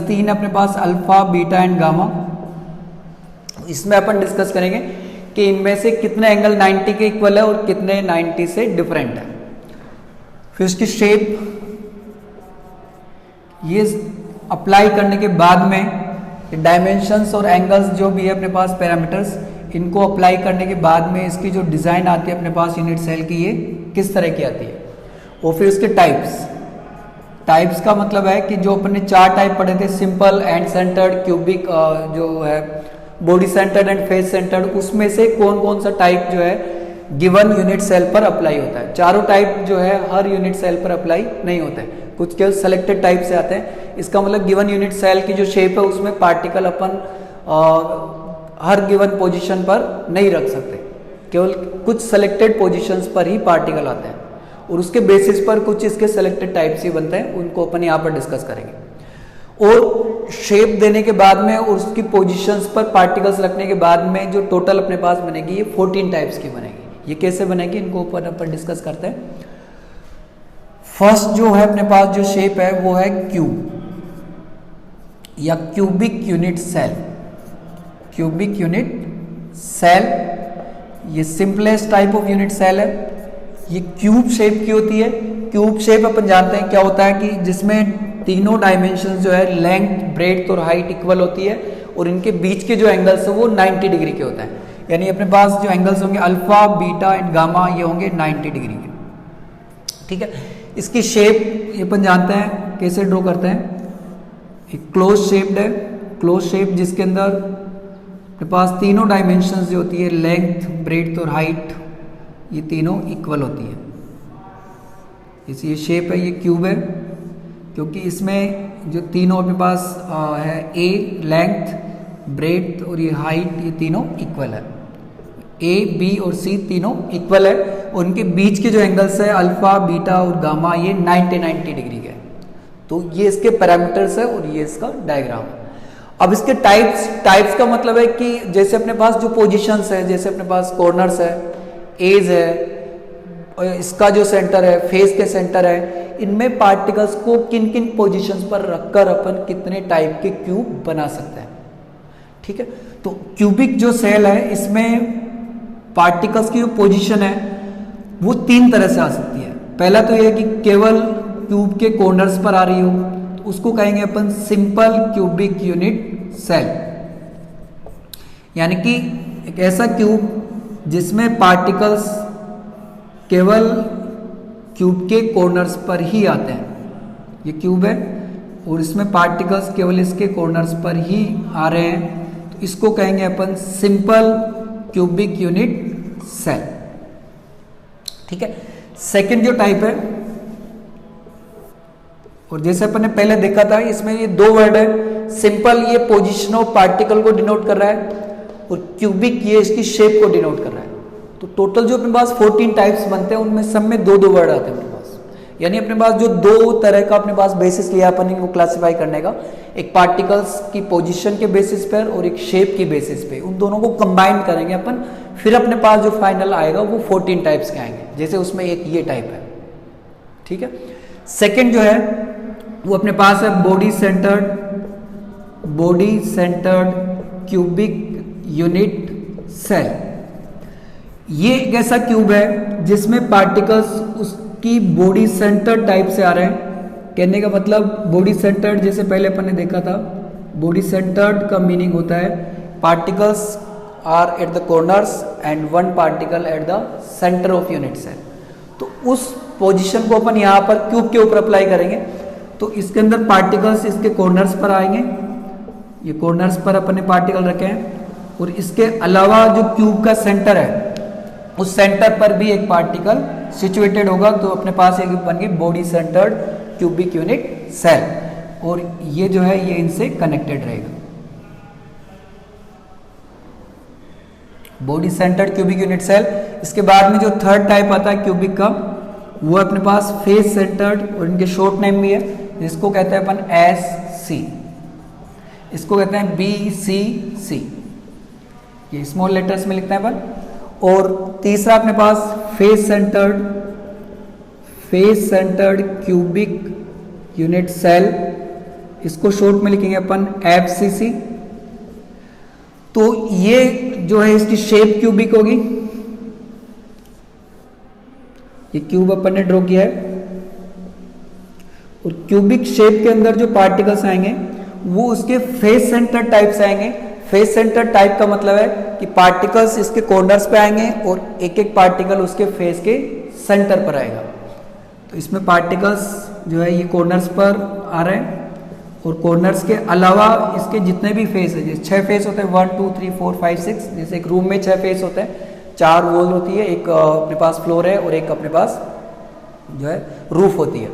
3 अपने पास अल्फा बीटा एंग गामा। इसमें अपन डिस्कस करेंगे कि इनमें से कितने एंगल 90 के इक्वल है और कितने 90 से डिफरेंट है। फिर उसकी शेप, ये अप्लाई करने के बाद में डायमेंशंस और एंगल्स जो भी है अपने पास पैरामीटर्स, इनको अप्लाई करने के बाद में इसकी जो डिज़ाइन आती है अपने पास यूनिट सेल की, ये किस तरह की आती है। और फिर उसके टाइप्स का मतलब है कि जो अपने 4 टाइप पढ़े थे, सिंपल, एंड सेंटर्ड, क्यूबिक, जो है body centred and face centred, उसमें से कौन कौन सा टाइप जो है गिवन यूनिट सेल पर अप्लाई होता है। चारों टाइप जो है हर यूनिट सेल पर अप्लाई नहीं होते हैं, कुछ केवल सेलेक्टेड टाइप से आते हैं। इसका मतलब गिवन यूनिट सेल की जो शेप है उसमें पार्टिकल अपन हर गिवन पोजीशन पर नहीं रख सकते, केवल कुछ सेलेक्टेड पोजीशंस पर ही पार्टिकल आते हैं, और उसके बेसिस पर कुछ इसके सेलेक्टेड टाइप्स ही बनते हैं, उनको अपन यहाँ पर डिस्कस करेंगे। और शेप देने के बाद में और उसकी पोजीशंस पर पार्टिकल्स रखने के बाद में जो टोटल अपने पास बनेगी ये 14 टाइप्स की बनेगी। ये कैसे बनेगी इनको ऊपर अपन डिस्कस करते हैं। फर्स्ट जो है अपने पास जो शेप है वो है क्यूब या cubic unit cell. Cubic unit cell ये simplest type of unit cell है। ये क्यूब शेप की होती है। क्यूब शेप अपन जानते हैं क्या होता है कि जिसमें तीनों डायमेंशन जो है लेंथ, ब्रेड्थ और हाइट इक्वल होती है, और इनके बीच के जो एंगल्स है वो 90 डिग्री के होता है। यानी अपने पास जो एंगल्स होंगे अल्फा, बीटा एंड गामा, ये होंगे 90 डिग्री के। ठीक है, इसकी शेप ये अपन जानते हैं कैसे ड्रॉ करते हैं। एक क्लोज शेप्ड है, क्लोज शेप जिसके अंदर अपने पास तीनों डायमेंशंस जो होती है लेंथ, ब्रेड्थ और हाइट, ये तीनों इक्वल होती है। इसी ये शेप है, ये क्यूब है, क्योंकि इसमें जो तीनों अपने पास है ए लेंथ, ब्रेड्थ और ये हाइट, ये तीनों इक्वल है। ए, बी और सी तीनों इक्वल है। उनके बीच के जो एंगल्स है अल्फा, बीटा और गामा, ये 90 डिग्री के। तो ये इसके पैरामीटर्स है और ये इसका डायग्राम है। अब इसके टाइप्स का मतलब है कि जैसे अपने पास जो पोजीशंस है, जैसे अपने पास कॉर्नर्स है, एज है, इसका जो सेंटर है, फेस के सेंटर है, इनमें पार्टिकल्स को किन किन पोजीशंस पर रखकर अपन कितने टाइप के क्यूब बना सकते हैं। ठीक है, तो क्यूबिक जो सेल है इसमें पार्टिकल्स की जो पोजीशन है वो 3 तरह से आ सकती है। पहला तो यह कि केवल क्यूब के कॉर्नर्स पर आ रही हो, तो उसको कहेंगे अपन सिंपल क्यूबिक यूनिट सेल, यानी कि एक ऐसा क्यूब जिसमें पार्टिकल्स केवल क्यूब के कॉर्नर्स पर ही आते हैं। ये क्यूब है और इसमें पार्टिकल्स केवल इसके कॉर्नर्स पर ही आ रहे हैं, तो इसको कहेंगे अपन सिंपल क्यूबिक यूनिट सेल। ठीक है, सेकंड जो टाइप है, और जैसे अपन ने पहले देखा था इसमें ये 2 वर्ड है, सिंपल ये पोजीशन ऑफ पार्टिकल को डिनोट कर रहा है और क्यूबिक ये इसकी शेप को डिनोट कर रहा है। तो टोटल जो अपने पास 14 टाइप्स बनते हैं उनमें सब में 2-2 वर्ड आते हैं अपने पास, यानी अपने पास जो 2 तरह का अपने पास बेसिस लिया अपन को क्लासिफाई करने का, एक पार्टिकल्स की पोजीशन के बेसिस पर और एक शेप की बेसिस पे, उन दोनों को कंबाइन करेंगे अपन, फिर अपने पास जो फाइनल आएगा वो 14 टाइप्स के आएंगे, जैसे उसमें एक ये टाइप है। ठीक है, सेकेंड जो है वो अपने पास है body centred cubic unit cell. ये एक ऐसा क्यूब है जिसमें पार्टिकल्स उसकी बॉडी सेंटर्ड टाइप से आ रहे हैं। कहने का मतलब बॉडी सेंटर्ड, जैसे पहले अपन ने देखा था, बॉडी सेंटर्ड का मीनिंग होता है particles are at the corners and 1 particle at the centre of unit cell. तो उस पोजीशन को अपन यहाँ पर क्यूब के ऊपर अप्लाई करेंगे, तो इसके अंदर पार्टिकल्स इसके कॉर्नर्स पर आएंगे, ये कॉर्नर्स पर अपन ने पार्टिकल रखे हैं, और इसके अलावा जो क्यूब का सेंटर है उस सेंटर पर भी एक पार्टिकल सिचुएटेड होगा, तो अपने पास एक बन गई body centred cubic unit cell, और ये जो है ये इनसे कनेक्टेड रहेगा। Body centred cubic unit cell. इसके बाद में जो थर्ड टाइप आता है क्यूबिक का, वो अपने पास फेस सेंटर्ड, और इनके शॉर्ट नेम भी है, जिसको कहते हैं अपन SC, इसको कहते हैं BCC, ये स्मॉल लेटर्स में लिखते हैं अपन। और तीसरा अपने पास face centred cubic unit cell, इसको शॉर्ट में लिखेंगे अपन FCC। तो ये जो है इसकी शेप क्यूबिक होगी, ये क्यूब अपन ने ड्रॉ किया है, और क्यूबिक शेप के अंदर जो पार्टिकल्स आएंगे वो उसके फेस सेंटर टाइप से आएंगे। फेस सेंटर टाइप का मतलब है कि पार्टिकल्स इसके कॉर्नर्स पे आएंगे और एक एक पार्टिकल उसके फेस के सेंटर पर आएगा। तो इसमें पार्टिकल्स जो है ये कॉर्नर्स पर आ रहे हैं, और कॉर्नर्स के अलावा इसके जितने भी फेस है, जैसे 6 फेस होते हैं, 1 2 3 4 5 6, जैसे एक रूम में 6 फेस होते हैं, 4 वॉल होती है, एक अपने पास फ्लोर है और एक अपने पास जो है रूफ होती है।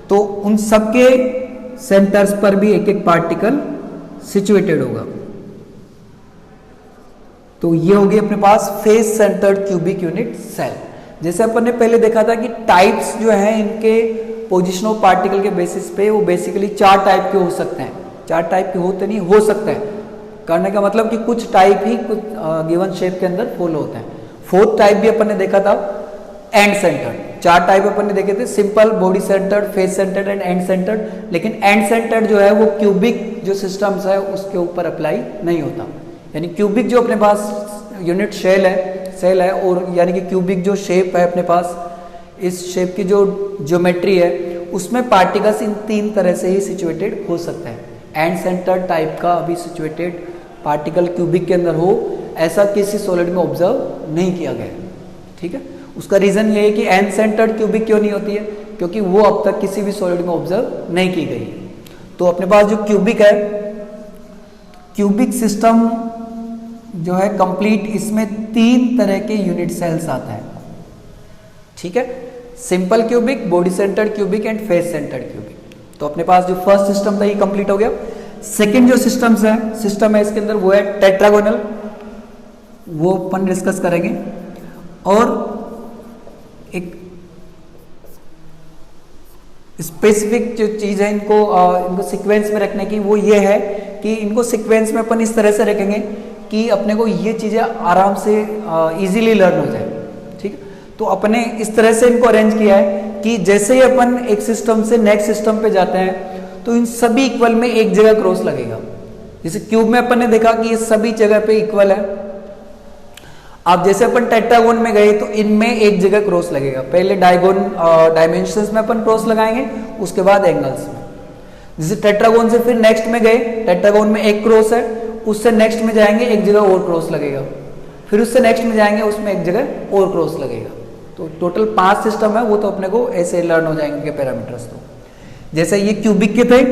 तो उन सबके सेंटर्स पर भी एक एक पार्टिकल सिचुएटेड होगा। तो ये होगी अपने पास face centred cubic unit cell. जैसे अपन ने पहले देखा था कि टाइप्स जो है इनके पोजिशन ऑफ पार्टिकल के बेसिस पे वो बेसिकली 4 टाइप के हो सकते हैं। 4 टाइप के होते नहीं, हो सकते हैं, करने का मतलब कि कुछ टाइप ही कुछ गिवन शेप के अंदर फॉलो होते हैं। 4th टाइप भी अपन ने देखा था एंड सेंटर्ड। 4 टाइप अपन ने देखे थे, simple, body centred, face centred and and centred. लेकिन एंड सेंटर्ड जो है वो क्यूबिक जो सिस्टम्स है उसके ऊपर अप्लाई नहीं होता। यानी क्यूबिक जो अपने पास यूनिट सेल है और यानी कि क्यूबिक जो शेप है अपने पास, इस शेप की जो ज्योमेट्री है उसमें पार्टिकल्स इन 3 तरह से ही सिचुएटेड हो सकते हैं। एंड सेंटर टाइप का अभी सिचुएटेड पार्टिकल क्यूबिक के अंदर हो, ऐसा किसी सॉलिड में ऑब्जर्व नहीं किया गया। ठीक है, उसका रीजन ये है कि एंड सेंटर्ड क्यूबिक क्यों नहीं होती है, क्योंकि वो अब तक किसी भी सॉलिड में ऑब्जर्व नहीं की गई। तो अपने पास जो क्यूबिक है, क्यूबिक सिस्टम जो है कंप्लीट, इसमें 3 तरह के यूनिट सेल्स आता है। ठीक है, simple cubic, body centred cubic and face centred cubic. तो अपने पास जो फर्स्ट सिस्टम था ये कंप्लीट हो गया। सेकंड जो सिस्टम है इसके अंदर वो है टेट्रागोनल, वो अपन डिस्कस करेंगे। और एक स्पेसिफिक जो चीज़ है इनको सीक्वेंस में रखने की, वो ये है कि इनको सीक्वेंस में अपन इस तरह से रखेंगे कि अपने को ये चीज़ें आराम से इजीली लर्न हो जाए। ठीक है, तो अपने इस तरह से इनको अरेंज किया है कि जैसे ही अपन एक सिस्टम से नेक्स्ट सिस्टम पे जाते हैं तो इन सभी इक्वल में एक जगह क्रॉस लगेगा। जैसे क्यूब में अपन ने देखा कि ये सभी जगह पे इक्वल है। अब जैसे अपन टेट्रागोन में गए तो इनमें एक जगह क्रॉस लगेगा। पहले डायमेंशंस में अपन क्रॉस लगाएंगे, उसके बाद एंगल्स में। जैसे टेट्रागोन से फिर नेक्स्ट में गए, टेट्रागोन में एक क्रॉस है, उससे नेक्स्ट में जाएंगे एक जगह और क्रॉस लगेगा, फिर उससे नेक्स्ट में जाएंगे उसमें एक जगह और क्रॉस लगेगा। तो टोटल 5 सिस्टम है, वो तो अपने को ऐसे लर्न हो जाएंगे के पैरामीटर्स। तो जैसे ये क्यूबिक के थे,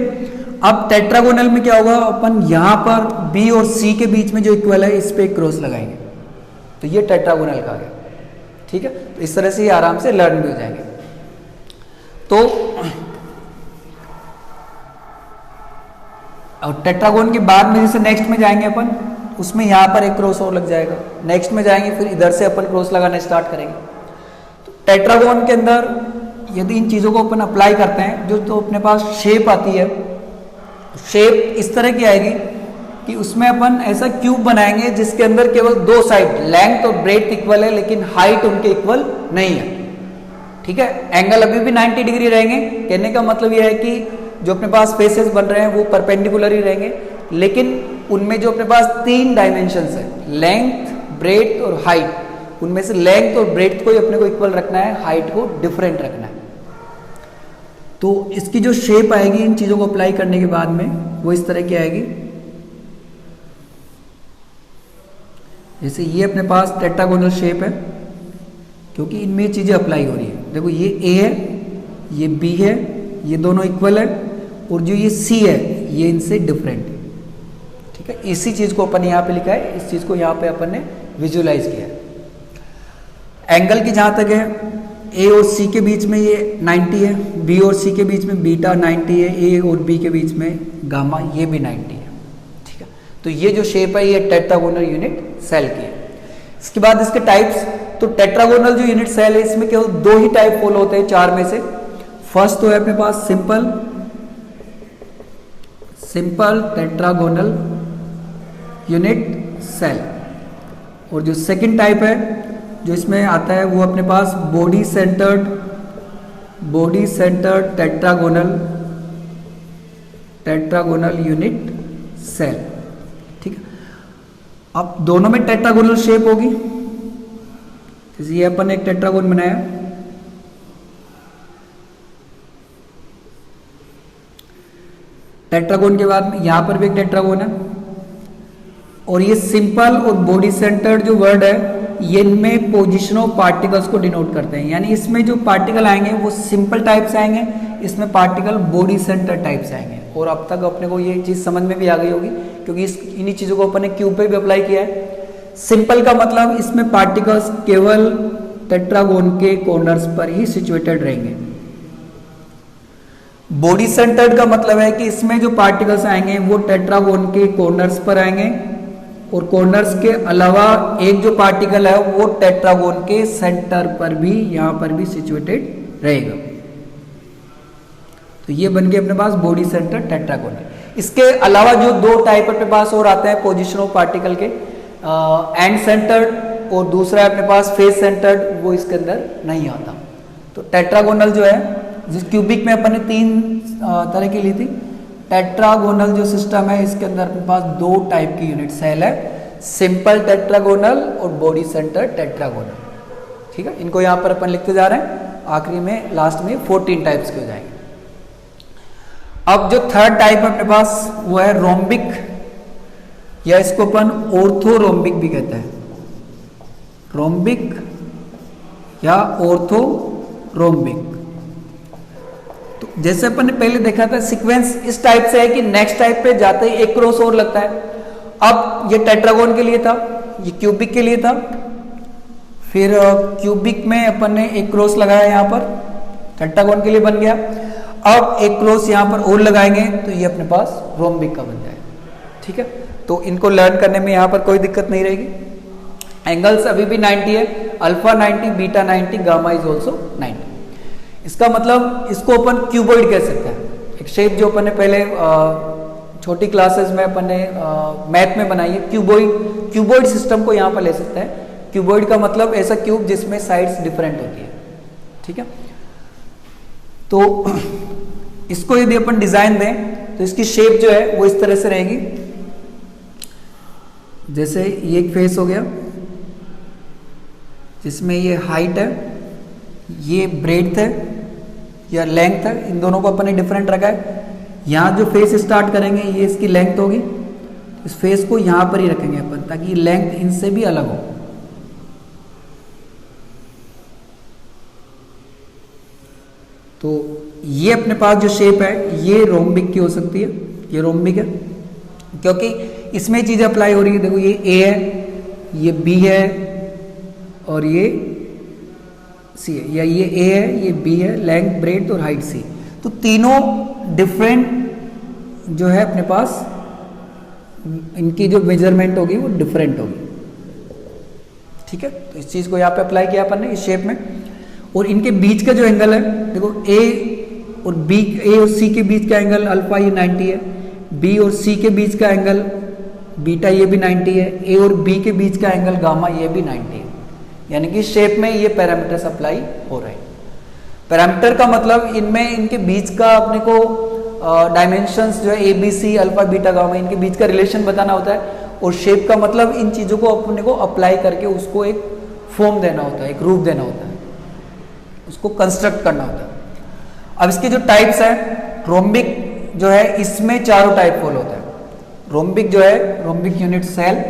अब टेट्रागोनल में क्या होगा, अपन यहाँ पर बी और सी के बीच में जो इक्वल है इस पे क्रॉस लगाएंगे, तो ये टेट्रागोनल का गया। ठीक है, तो इस तरह से ये आराम से लर्न भी हो जाएंगे। तो और टेट्रागोन के बाद में जैसे नेक्स्ट में जाएंगे अपन, उसमें यहाँ पर एक क्रॉस और लग जाएगा, नेक्स्ट में जाएंगे फिर इधर से अपन क्रॉस लगाना स्टार्ट करेंगे। तो टेट्रागोन के अंदर यदि इन चीज़ों को अपन अप्लाई करते हैं, जो तो अपने पास शेप आती है, शेप इस तरह की आएगी कि उसमें अपन ऐसा क्यूब बनाएंगे जिसके अंदर केवल 2 साइड लेंथ और ब्रेथ इक्वल है, लेकिन हाइट उनके इक्वल नहीं है। ठीक है, एंगल अभी भी 90 डिग्री रहेंगे। कहने का मतलब यह है कि जो अपने पास फेसेस बन रहे हैं वो परपेंडिकुलर ही रहेंगे, लेकिन उनमें जो अपने पास 3 डायमेंशंस है, लेंथ, ब्रेथ और हाइट, उनमें से लेंथ और ब्रेथ को ही अपने को इक्वल रखना है, हाइट को डिफरेंट रखना है। तो इसकी जो शेप आएगी इन चीजों को अप्लाई करने के बाद में वो इस तरह की आएगी। जैसे ये अपने पास टेट्रागोनल शेप है, क्योंकि इनमें चीजें अप्लाई हो रही है। देखो ये ए है, ये बी है, ये दोनों इक्वल है, और जो ये सी है ये इनसे डिफरेंट है। ठीक है, इसी चीज को अपन यहाँ पे लिखा है, इस चीज को यहाँ पे अपन ने विजुअलाइज किया है। एंगल की जहां तक है, ए और सी के बीच में ये 90 है, बी और सी के बीच में बीटा 90 है, ए और बी के बीच में गामा ये भी 90 है। ठीक है, तो ये जो शेप है ये टेट्रागोनल यूनिट सेल की है। इसके बाद इसके टाइप्स, तो टेट्रागोनल जो यूनिट सेल है इसमें केवल 2 ही टाइप फॉलो होते हैं 4 में से। फर्स्ट तो है अपने पास सिंपल टेट्रागोनल यूनिट सेल, और जो सेकंड टाइप है जो इसमें आता है वो अपने पास body centred tetragonal unit cell. ठीक है, अब दोनों में टेट्रागोनल शेप होगी। जैसे ये अपन एक टेट्रागोन बनाया, टेट्रागोन के बाद यहां पर भी एक टेट्रागोन है, और ये सिंपल और बॉडी सेंटर्ड जो वर्ड है ये इनमें पोजिशन ऑफ पार्टिकल्स को डिनोट करते हैं। यानी इसमें जो पार्टिकल आएंगे वो सिंपल टाइप से आएंगे, इसमें पार्टिकल बॉडी सेंटर टाइप से आएंगे। और अब तक अपने को ये चीज़ समझ में भी आ गई होगी, क्योंकि इन्हीं चीज़ों को अपन ने क्यूब पे भी अप्लाई किया है। सिंपल का मतलब इसमें पार्टिकल्स केवल टेट्रागोन के कॉर्नर्स पर ही सिचुएटेड रहेंगे। बॉडी सेंटर्ड का मतलब है कि इसमें जो पार्टिकल्स आएंगे वो टेट्रागोन के कॉर्नर्स पर आएंगे, और कॉर्नर्स के अलावा एक जो पार्टिकल है वो टेट्रागोन के सेंटर पर भी, यहां पर भी सिचुएटेड रहेगा। तो ये बन गए अपने पास बॉडी सेंटर टेट्रागोन। इसके अलावा जो 2 टाइप अपने पास और आते हैं पोजिशन ऑफ पार्टिकल के, एंड सेंटर्ड और दूसरा है अपने पास फेस सेंटर्ड, वो इसके अंदर नहीं आता। तो टेट्रागोनल जो है, जिस क्यूबिक में अपन ने 3 तरह की ली थी, टेट्रागोनल जो सिस्टम है इसके अंदर अपने पास 2 टाइप की यूनिट सेल है, सिंपल टेट्रागोनल और बॉडी सेंटर टेट्रागोनल। ठीक है, इनको यहां पर अपन लिखते जा रहे हैं, आखिरी में लास्ट में 14 टाइप्स के हो जाएंगे। अब जो थर्ड टाइप अपने पास वो है रोम्बिक, या इसको अपन ऑर्थोरोम्बिक भी कहते हैं। रोम्बिक या ऑर्थोरोम्बिक। तो जैसे अपन ने पहले देखा था, सीक्वेंस इस टाइप से है कि नेक्स्ट टाइप पे जाते ही एक क्रॉस और लगता है। अब ये टेट्रागोन के लिए था, ये क्यूबिक के लिए था, फिर क्यूबिक में अपन ने एक क्रॉस लगाया यहां पर, टेट्रागोन के लिए बन गया। अब एक क्रॉस यहां पर और लगाएंगे तो ये अपने पास रोम्बिक का बन जाएगा। ठीक है, तो इनको लर्न करने में यहां पर कोई दिक्कत नहीं रहेगी। एंगल्स अभी भी 90 है, alpha 90, beta 90, gamma is also 90। इसका मतलब इसको अपन क्यूबॉइड कह सकते हैं। एक शेप जो अपन ने पहले छोटी क्लासेस में अपन ने मैथ में बनाई है, क्यूबॉइड सिस्टम को यहाँ पर ले सकते हैं। क्यूबॉइड का मतलब ऐसा क्यूब जिसमें साइड्स डिफरेंट होती है, ठीक है। तो इसको यदि अपन डिजाइन दें तो इसकी शेप जो है वो इस तरह से रहेगी। जैसे ये एक फेस हो गया जिसमें ये हाइट है, ये ब्रेड्थ है या लेंथ है, इन दोनों को अपन ने डिफरेंट रखा है। यहाँ जो फेस स्टार्ट करेंगे ये इसकी लेंथ होगी, इस फेस को यहाँ पर ही रखेंगे अपन ताकि लेंथ इनसे भी अलग हो। तो ये अपने पास जो शेप है ये रोम्बिक की हो सकती है, ये रोम्बिक है क्योंकि इसमें चीजें अप्लाई हो रही है। देखो ये ए है, ये बी है और ये सी है, या ये ए है, ये बी है, लेंथ ब्रेड्थ और हाइट सी। तो तीनों डिफरेंट जो है अपने पास इनकी जो मेजरमेंट होगी वो डिफरेंट होगी, ठीक है। तो इस चीज को यहाँ पे अप्लाई किया अपन ने इस शेप में। और इनके बीच का जो एंगल है, देखो ए और बी, ए और सी के बीच का एंगल अल्फा ये 90 है, बी और सी के बीच का एंगल बीटा ये भी 90 है, ए और बी के बीच का एंगल गामा ये भी 90 है। यानी कि शेप में ये पैरामीटर्स अप्लाई हो रहे हैं। पैरामीटर का मतलब इनमें इनके बीच का अपने को डायमेंशंस जो है A B C alpha beta gamma, इनके बीच का रिलेशन बताना होता है। और शेप का मतलब इन चीजों को अपने को अप्लाई करके उसको एक फॉर्म देना होता है, एक रूप देना होता है, उसको कंस्ट्रक्ट करना होता है। अब इसके जो टाइप्स है, रोम्बिक जो है इसमें चारों टाइप फॉलो होता है। रोम्बिक जो है रोम्बिक यूनिट सेल,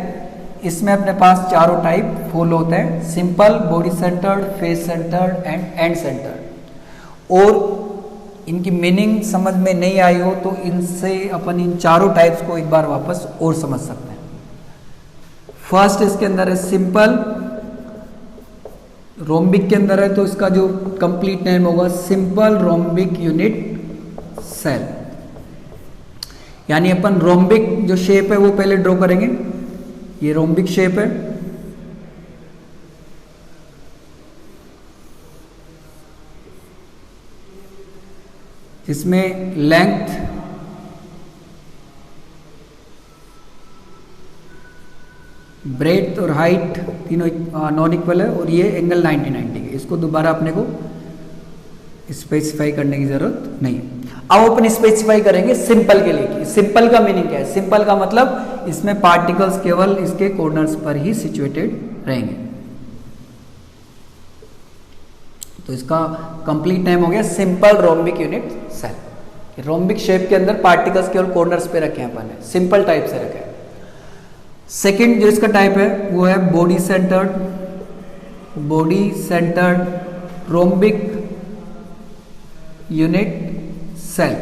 इसमें अपने पास चारों टाइप फॉलो होते हैं, simple, body centred, face centred and and centred. और इनकी मीनिंग समझ में नहीं आई हो तो इनसे अपन इन चारों टाइप्स को एक बार वापस और समझ सकते हैं। फर्स्ट इसके अंदर है सिंपल, रोम्बिक के अंदर है तो इसका जो कंप्लीट नेम होगा सिंपल रोम्बिक यूनिट सेल। यानी अपन रोम्बिक जो शेप है वो पहले ड्रॉ करेंगे। ये रोम्बिक शेप है, जिसमें लेंथ ब्रेड्थ और हाइट तीनों नॉन इक्वल है और ये एंगल 90 है। इसको दोबारा अपने को स्पेसिफाई करने की जरूरत नहीं है। अब अपन स्पेसिफाई करेंगे सिंपल के लिए। सिंपल का मीनिंग क्या है? सिंपल का मतलब इसमें पार्टिकल्स केवल इसके कॉर्नर्स पर ही सिचुएटेड रहेंगे। तो इसका कंप्लीट नेम हो गया simple rhombic unit cell. Rhombic shape के अंदर पार्टिकल्स केवल कॉर्नर्स पे रखे हैं अपन ने, सिंपल टाइप से रखे हैं। सेकंड जो इसका टाइप है वो है body centred rhombic unit cell.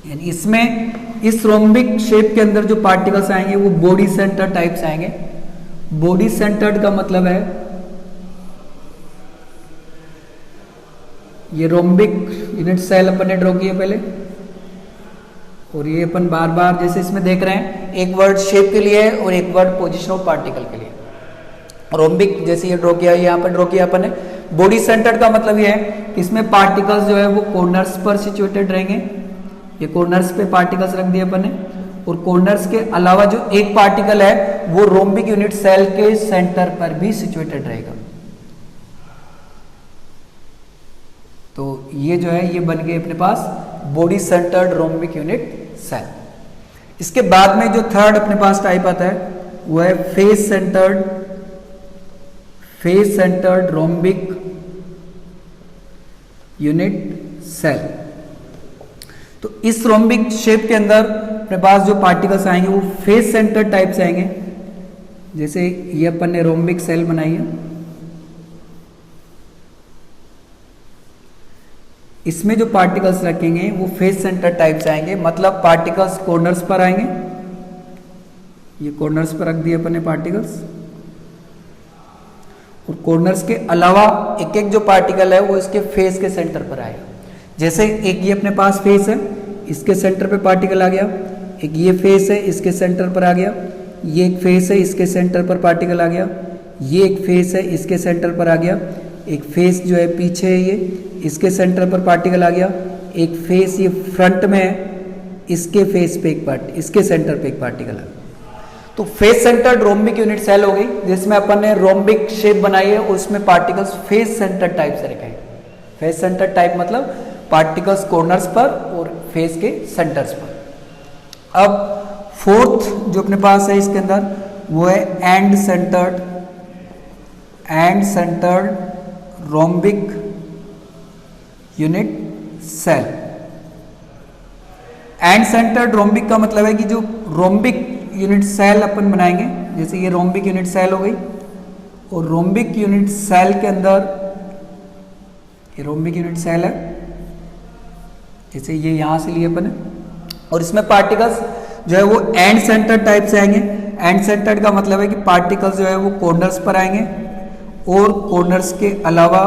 यानी इसमें इस रोम्बिक शेप के अंदर जो पार्टिकल्स आएंगे वो बॉडी सेंटर्ड टाइप से आएंगे। बॉडी सेंटर्ड का मतलब है ये रोम्बिक यूनिट सेल अपन ने ड्रॉ किया पहले, और ये अपन बार बार जैसे इसमें देख रहे हैं एक वर्ड शेप के लिए है और एक वर्ड पोजीशन ऑफ पार्टिकल के लिए। रोम्बिक जैसे ये ड्रॉ किया, यहाँ पर ड्रॉ किया अपन ने। बॉडी सेंटर्ड का मतलब ये है कि इसमें पार्टिकल्स जो है वो कॉर्नर्स पर सिचुएटेड रहेंगे। ये कॉर्नर्स पे पार्टिकल्स रख दिए अपन ने, और कॉर्नर्स के अलावा जो एक पार्टिकल है वो रोम्बिक यूनिट सेल के सेंटर पर भी सिचुएटेड रहेगा। तो ये जो है ये बन गए अपने पास body centred rhombic unit cell. इसके बाद में जो थर्ड अपने पास टाइप आता है वो है face centred rhombic unit cell. तो इस रोम्बिक शेप के अंदर अपने पास जो पार्टिकल्स आएंगे वो फेस सेंटर्ड टाइप से आएंगे। जैसे ये अपन ने रोम्बिक सेल बनाई है, इसमें जो पार्टिकल्स रखेंगे वो फेस सेंटर टाइप से आएंगे। मतलब पार्टिकल्स कॉर्नर्स पर आएंगे, ये कॉर्नर्स पर रख दिए अपने पार्टिकल्स, और कॉर्नर्स के अलावा एक एक जो पार्टिकल है वो इसके फेस के सेंटर पर आएगा। जैसे एक ये अपने पास फेस है, इसके सेंटर पे पार्टिकल आ गया, एक ये फेस है इसके सेंटर पर आ गया, ये एक फेस है इसके सेंटर पर पार्टिकल आ गया, ये एक फेस है इसके सेंटर पर आ गया, एक फेस जो है पीछे है, ये इसके सेंटर पर पार्टिकल आ गया, एक फेस ये फ्रंट में है, इसके फेस पे इसके सेंटर पे एक पार्टिकल है। तो face centred rhombic unit cell हो गई, जिसमें अपन ने रोम्बिक शेप बनाई है, उसमें पार्टिकल्स फेस सेंटर टाइप से रखे हैं। फेस सेंटर टाइप मतलब पार्टिकल्स कॉर्नर्स पर और फेस के सेंटर्स पर। अब फोर्थ जो अपने पास है इसके अंदर वो है end centred rhombic unit cell. End centred rhombic का मतलब है कि जो रोम्बिक यूनिट सेल अपन बनाएंगे, जैसे ये रोम्बिक यूनिट सेल हो गई, और रोम्बिक यूनिट सेल के अंदर ये रोम्बिक यूनिट सेल है, जैसे ये यहां से लिए अपन, और इसमें पार्टिकल्स जो है वो एंड सेंटर टाइप से आएंगे। एंड सेंटर्ड का मतलब है कि पार्टिकल्स जो है वो कॉर्नर्स पर आएंगे, और कॉर्नर्स के अलावा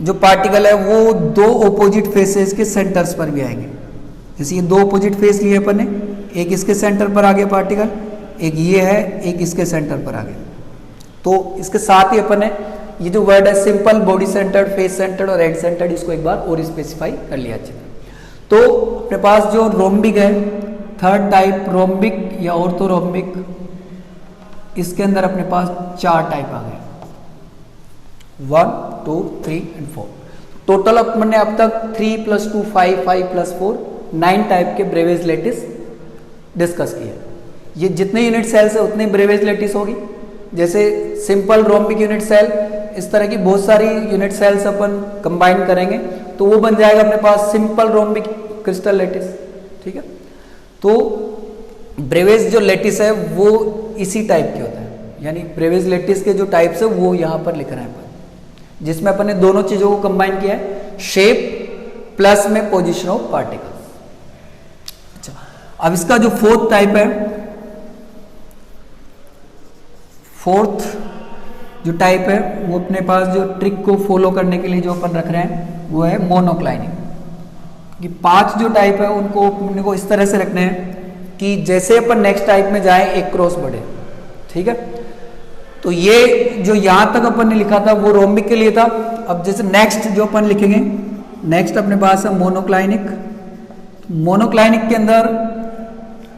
जो पार्टिकल है वो दो ऑपोजिट फेसेस के सेंटर्स पर भी आएंगे। जैसे ये दो ऑपोजिट फेस लिए अपन ने, एक इसके सेंटर पर आ गया पार्टिकल, एक ये है, एक इसके सेंटर पर आ गया। तो इसके साथ ही अपन ने ये जो वर्ड है simple, body centred, face centred और हेड सेंटर्ड, इसको एक बार और स्पेसिफाई कर लिया अच्छे से। तो अपने पास जो रोम्बिक है, थर्ड टाइप रोम्बिक या ऑर्थोरोम्बिक, इसके अंदर अपने पास 4 टाइप आ गए, 1, 2, 3 एंड 4। टोटल अपन ने अब तक 3 + 2 5, 5 + 4 9 टाइप के ब्रेवेज लेटिस डिस्कस किए। ये जितने यूनिट सेल्स है उतनी ब्रेवेज लेटिस होगी। जैसे सिंपल रोम्बिक यूनिट सेल, इस तरह की बहुत सारी यूनिट सेल्स अपन कंबाइन करेंगे तो वो बन जाएगा अपने पास सिंपल रोम्बिक क्रिस्टल लेटिस। ठीक है, तो ब्रेवेज जो लेटिस है वो इसी टाइप के होता है, यानी ब्रेवेज लेटिस के जो टाइप्स है वो यहाँ पर लिख रहे हैं अपन, जिसमें अपन ने दोनों चीजों को कंबाइन किया है, शेप प्लस में पोजिशन ऑफ पार्टिकल्स। अच्छा, अब इसका जो फोर्थ टाइप है, फोर्थ जो टाइप है वो अपने पास जो ट्रिक को फॉलो करने के लिए जो अपन रख रहे हैं वो है मोनोक्लाइनिक। कि 5 जो टाइप है उनको अपने को इस तरह से रखने हैं कि जैसे अपन नेक्स्ट टाइप में जाए एक क्रॉस बढ़े। ठीक है, तो ये जो यहां तक अपन ने लिखा था वो रोम्बिक के लिए था। अब जैसे नेक्स्ट जो अपन लिखेंगे, नेक्स्ट अपने पास है मोनोक्लाइनिक। मोनोक्लाइनिक के अंदर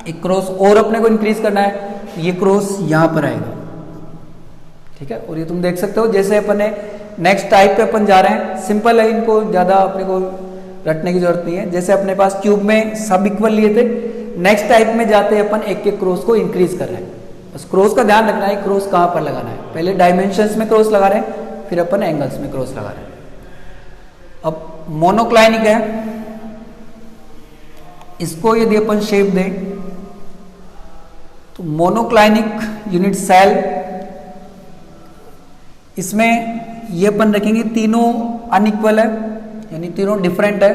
एक क्रॉस और अपने को इंक्रीज करना है, ये क्रॉस यहां पर आएगा। ठीक है, और ये तुम देख सकते हो जैसे अपन ने नेक्स्ट टाइप पे अपन जा रहे हैं, सिंपल है, इनको ज्यादा अपने को रटने की जरूरत नहीं है। जैसे अपने पास क्यूब में सब इक्वल लिए थे, नेक्स्ट टाइप में जाते अपन एक एक क्रॉस को इंक्रीज कर रहे हैं। बस क्रॉस का ध्यान रखना है, क्रॉस कहां पर लगाना है। पहले डायमेंशंस में क्रॉस लगा रहे हैं, फिर अपन एंगल्स में क्रॉस लगा रहे हैं। अब मोनोक्लाइनिक है, इसको यदि अपन शेप दें तो मोनोक्लाइनिक यूनिट सेल, इसमें ये अपन रखेंगे तीनों अनइक्वल है, यानी तीनों डिफरेंट है,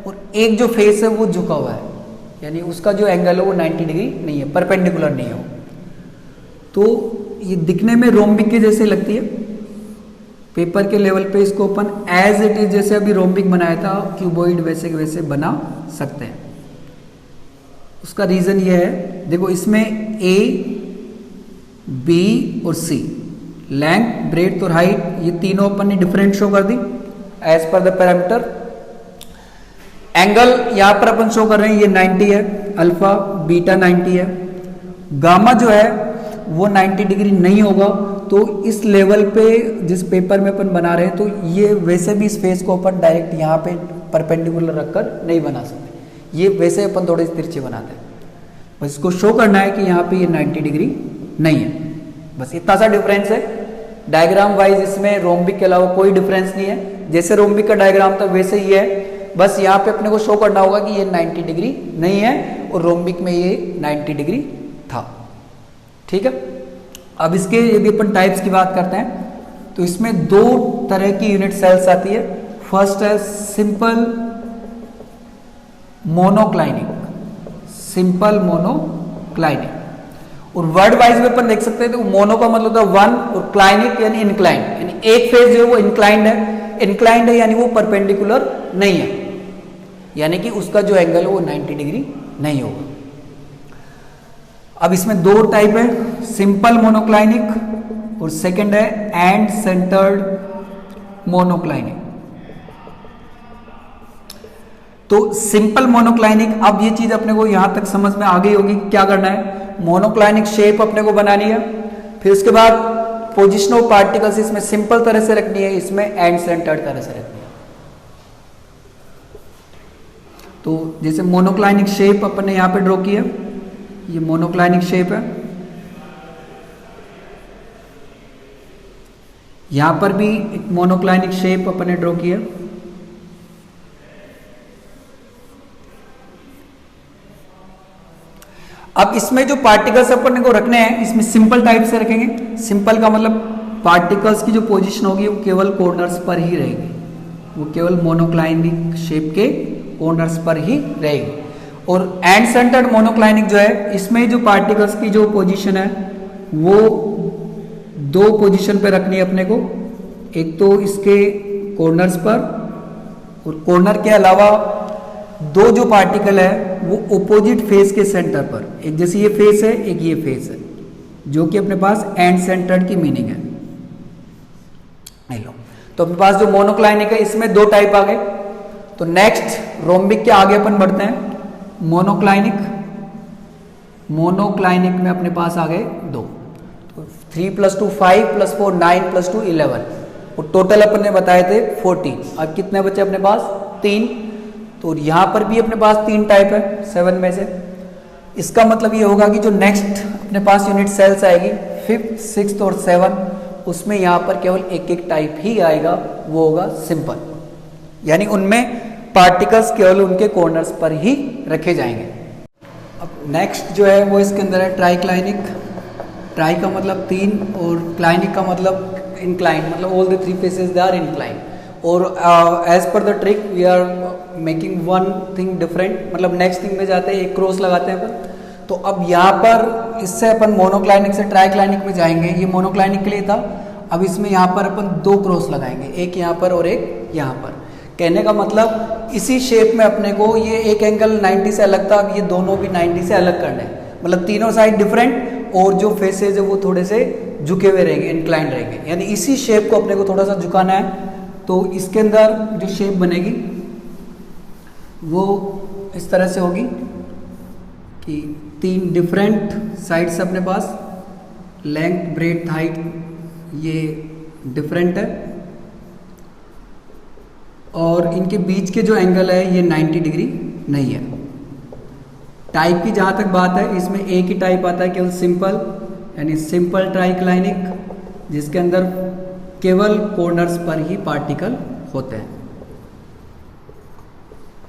और एक जो फेस है वो झुका हुआ है, यानी उसका जो एंगल है वो 90 डिग्री नहीं है, परपेंडिकुलर नहीं है। तो ये दिखने में रोम्बिक के जैसे लगती है, पेपर के लेवल पे इसको अपन एज इट इज जैसे अभी रोम्बिक बनाया था क्यूबॉइड वैसे के वैसे बना सकते हैं। उसका रीजन ये है, देखो इसमें ए, बी और सी, लेंथ, ब्रेड्थ और हाइट, ये तीनों अपन ने डिफरेंट शो कर दी as per the parameter. Angle यहां पर अपन शो कर रहे हैं, ये 90 है, अल्फा बीटा 90 है, गामा जो है वो 90 डिग्री नहीं होगा। तो इस लेवल पे जिस पेपर में अपन बना रहे हैं तो ये वैसे भी इस फेस को अपन डायरेक्ट यहाँ पे परपेंडिकुलर रखकर नहीं बना सकते, ये वैसे अपन थोड़े तिरछे बनाते हैं। बस इसको शो करना है कि यहाँ पे ये 90 डिग्री नहीं है, बस इतना सा डिफरेंस है। डायग्राम वाइज इसमें रोम्बिक के अलावा कोई डिफरेंस नहीं है, जैसे रोम्बिक का डायग्राम था वैसे ही है। बस यहाँ पे अपने को शो करना होगा कि ये 90 डिग्री नहीं है और रोम्बिक में ये 90 डिग्री था। ठीक है, अब इसके यदि अपन टाइप्स की बात करते हैं तो इसमें 2 तरह की यूनिट सेल्स आती है। फर्स्ट है सिंपल मोनोक्लाइनिक, सिंपल मोनोक्लाइनिक, और वर्ड वाइज में अपन देख सकते हैं तो मोनो का मतलब होता है 1 और क्लाइनिक यानी इंक्लाइंड, यानी एक फेज जो है वो इंक्लाइंड है। इंक्लाइंड है यानी वो परपेंडिकुलर नहीं है, यानी कि उसका जो एंगल है वो 90 डिग्री नहीं होगा। अब इसमें 2 टाइप है, सिंपल मोनोक्लाइनिक और सेकंड है एंड सेंटर्ड मोनोक्लाइनिक। तो सिंपल मोनोक्लाइनिक, अब ये चीज अपने को यहां तक समझ में आ गई होगी क्या करना है। मोनोक्लाइनिक शेप अपने को बनानी है, फिर उसके बाद पोजिशन ऑफ पार्टिकल्स इसमें सिंपल तरह से रखनी है, इसमें एंड सेंटर्ड तरह से रखनी है। तो जैसे मोनोक्लाइनिक शेप अपन ने यहां पे ड्रॉ की है, ये मोनोक्लाइनिक शेप है। यहां पर भी एक मोनोक्लाइनिक शेप अपन ने ड्रॉ की है। अब इसमें जो पार्टिकल्स अपन को रखने हैं, इसमें सिंपल टाइप से रखेंगे। सिंपल का मतलब पार्टिकल्स की जो पोजीशन होगी वो केवल कॉर्नर्स पर ही रहेगी, वो केवल मोनोक्लाइनिक शेप के कॉर्नर्स पर ही रहेगी। और एंड सेंटर्ड मोनोक्लाइनिक जो है, इसमें जो पार्टिकल्स की जो पोजीशन है वो दो पोजीशन पे रखनी है अपने को, एक तो इसके कॉर्नर्स पर, और कॉर्नर के अलावा दो जो पार्टिकल है वो ऑपोजिट फेस के सेंटर पर, एक जैसे ये फेस है, एक ये फेस है, जो कि अपने पास एंड सेंटर्ड की मीनिंग है। लो, तो अपने पास जो मोनोक्लाइनिक है इसमें दो टाइप आ गए। तो नेक्स्ट रोम्बिक के आगे अपन बढ़ते हैं। मोनोक्लाइनिक, मोनोक्लाइनिक में अपने पास आ गए दो, तो 3 + 2 5 + 4 9 + 2 11, और टोटल अपन ने बताए थे 14। अब कितने बचे अपने पास? 3। तो यहां पर भी अपने पास 3 टाइप है 7 में से। इसका मतलब ये होगा कि जो नेक्स्ट अपने पास यूनिट सेल्स आएगी 5th 6th और 7, उसमें यहां पर केवल एक एक टाइप ही आएगा, वो होगा सिंपल, यानी उनमें पार्टिकल्स केवल उनके कॉर्नर्स पर ही रखे जाएंगे। अब नेक्स्ट जो है वो इसके अंदर है ट्राइक्लाइनिक। ट्राई का मतलब 3 और क्लाइनिक का मतलब इंक्लाइन, मतलब all the 3 faces they are incline. और as per the trick we are making one thing different, मतलब नेक्स्ट थिंग में जाते हैं एक क्रॉस लगाते हैं अपन। तो अब यहाँ पर इससे अपन मोनोक्लाइनिक से ट्राइक्लाइनिक में जाएंगे, ये मोनोक्लाइनिक के लिए था। अब इसमें यहाँ पर अपन 2 क्रॉस लगाएंगे, एक यहाँ पर और एक यहाँ पर। कहने का मतलब इसी शेप में अपने को ये एक एंगल 90 से अलग था, अब ये दोनों भी 90 से अलग करने हैं, मतलब तीनों साइड डिफरेंट, और जो फेसेज है वो थोड़े से झुके हुए रहेंगे, इंक्लाइन रहेंगे, यानी इसी शेप को अपने को थोड़ा सा झुकाना है। तो इसके अंदर जो शेप बनेगी वो इस तरह से होगी कि 3 डिफरेंट साइड्स अपने पास, लेंथ ब्रेड्थ हाइट ये डिफरेंट है, और इनके बीच के जो एंगल है ये 90 डिग्री नहीं है। टाइप की जहाँ तक बात है, इसमें एक ही टाइप आता है केवल सिंपल, यानी सिंपल ट्राइक्लाइनिक, जिसके अंदर केवल कॉर्नर्स पर ही पार्टिकल होते हैं।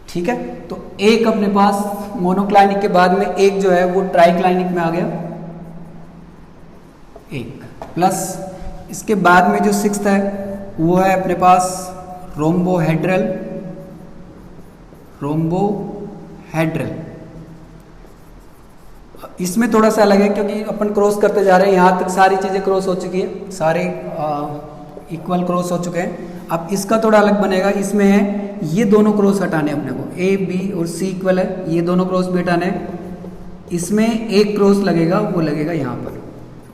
ठीक है, तो एक अपने पास मोनोक्लाइनिक के बाद में एक जो है वो ट्राइक्लाइनिक में आ गया, एक प्लस इसके बाद में जो 6th है वो है अपने पास रोम्बोहेड्रल। रोम्बोहेड्रल इसमें थोड़ा सा अलग है क्योंकि अपन क्रॉस करते जा रहे हैं, यहाँ तक सारी चीज़ें क्रॉस हो चुकी है, सारे इक्वल क्रॉस हो चुके हैं। अब इसका थोड़ा अलग बनेगा, इसमें है ये दोनों क्रॉस हटाने अपने को, A B और C इक्वल है, ये दोनों क्रॉस भी हटाने हैं। इसमें एक क्रॉस लगेगा, वो लगेगा यहाँ पर,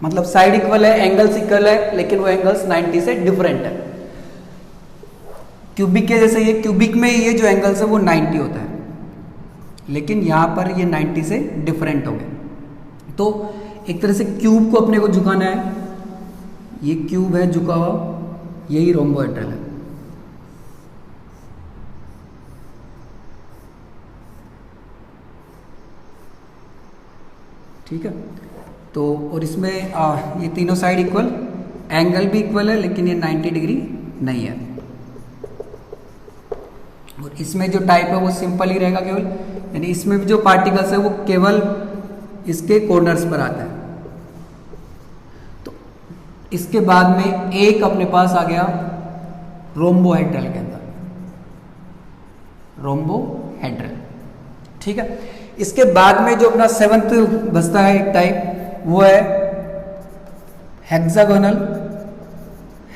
मतलब साइड इक्वल है, एंगल्स इक्वल है, लेकिन वो एंगल्स 90 से डिफरेंट है। क्यूबिक के जैसे ये क्यूबिक में ये जो एंगल्स है वो 90 होता है, लेकिन यहाँ पर ये 90 से डिफरेंट हो गए। तो एक तरह से क्यूब को अपने को झुकाना है, ये क्यूब है झुका हुआ, यही रोम्बोहेड्रल है। ठीक है, तो और इसमें ये तीनों साइड इक्वल, एंगल भी इक्वल है, लेकिन ये 90 डिग्री नहीं है। और इसमें जो टाइप है वो सिंपल ही रहेगा केवल, यानी इसमें भी जो पार्टिकल्स है वो केवल इसके कॉर्नर्स पर आता है। तो इसके बाद में एक अपने पास आ गया रोम्बोहेड्रल के अंदर, रोम्बोहेड्रल। ठीक है, इसके बाद में जो अपना 7th बचता है एक टाइप, वो है हेक्सागोनल।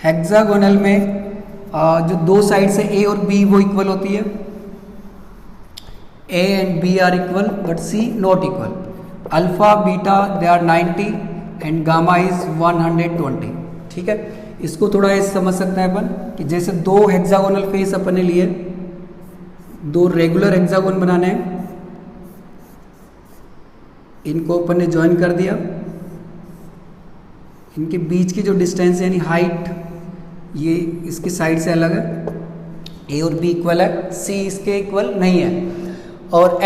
हेक्सागोनल में जो दो साइड से A और B वो इक्वल होती है, A and B are equal but C not equal. Alpha beta they are 90 and gamma is 120। ठीक है, इसको थोड़ा ऐसे समझ सकते हैं अपन कि जैसे दो हेक्सागोनल फेस अपन ने लिए, दो रेगुलर हेक्सागोन बनाने हैं, इनको अपन ने ज्वाइन कर दिया, इनके बीच की जो डिस्टेंस यानी हाइट ये इसकी साइड से अलग है, ए और बी इक्वल है, सी इसके इक्वल नहीं है, और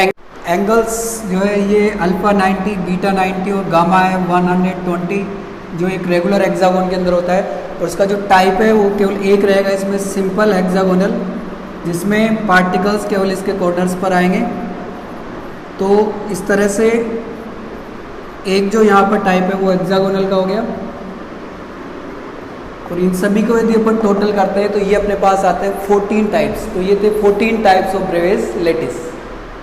एंगल्स जो है ये अल्फा 90, बीटा 90 और गामा है 120 जो एक रेगुलर हेक्सागोन के अंदर होता है, और इसका जो टाइप है वो केवल एक रहेगा इसमें, सिंपल हेक्सागोनल, जिसमें पार्टिकल्स केवल इसके कॉर्नर्स पर आएंगे। तो इस तरह से एक जो यहाँ पर टाइप है वो हेक्सागोनल का हो गया, और इन सभी को यदि अपन टोटल करते हैं तो ये अपने पास आते हैं 14 टाइप्स। तो ये थे 14 टाइप्स ऑफ ब्रेवेज लेटिस।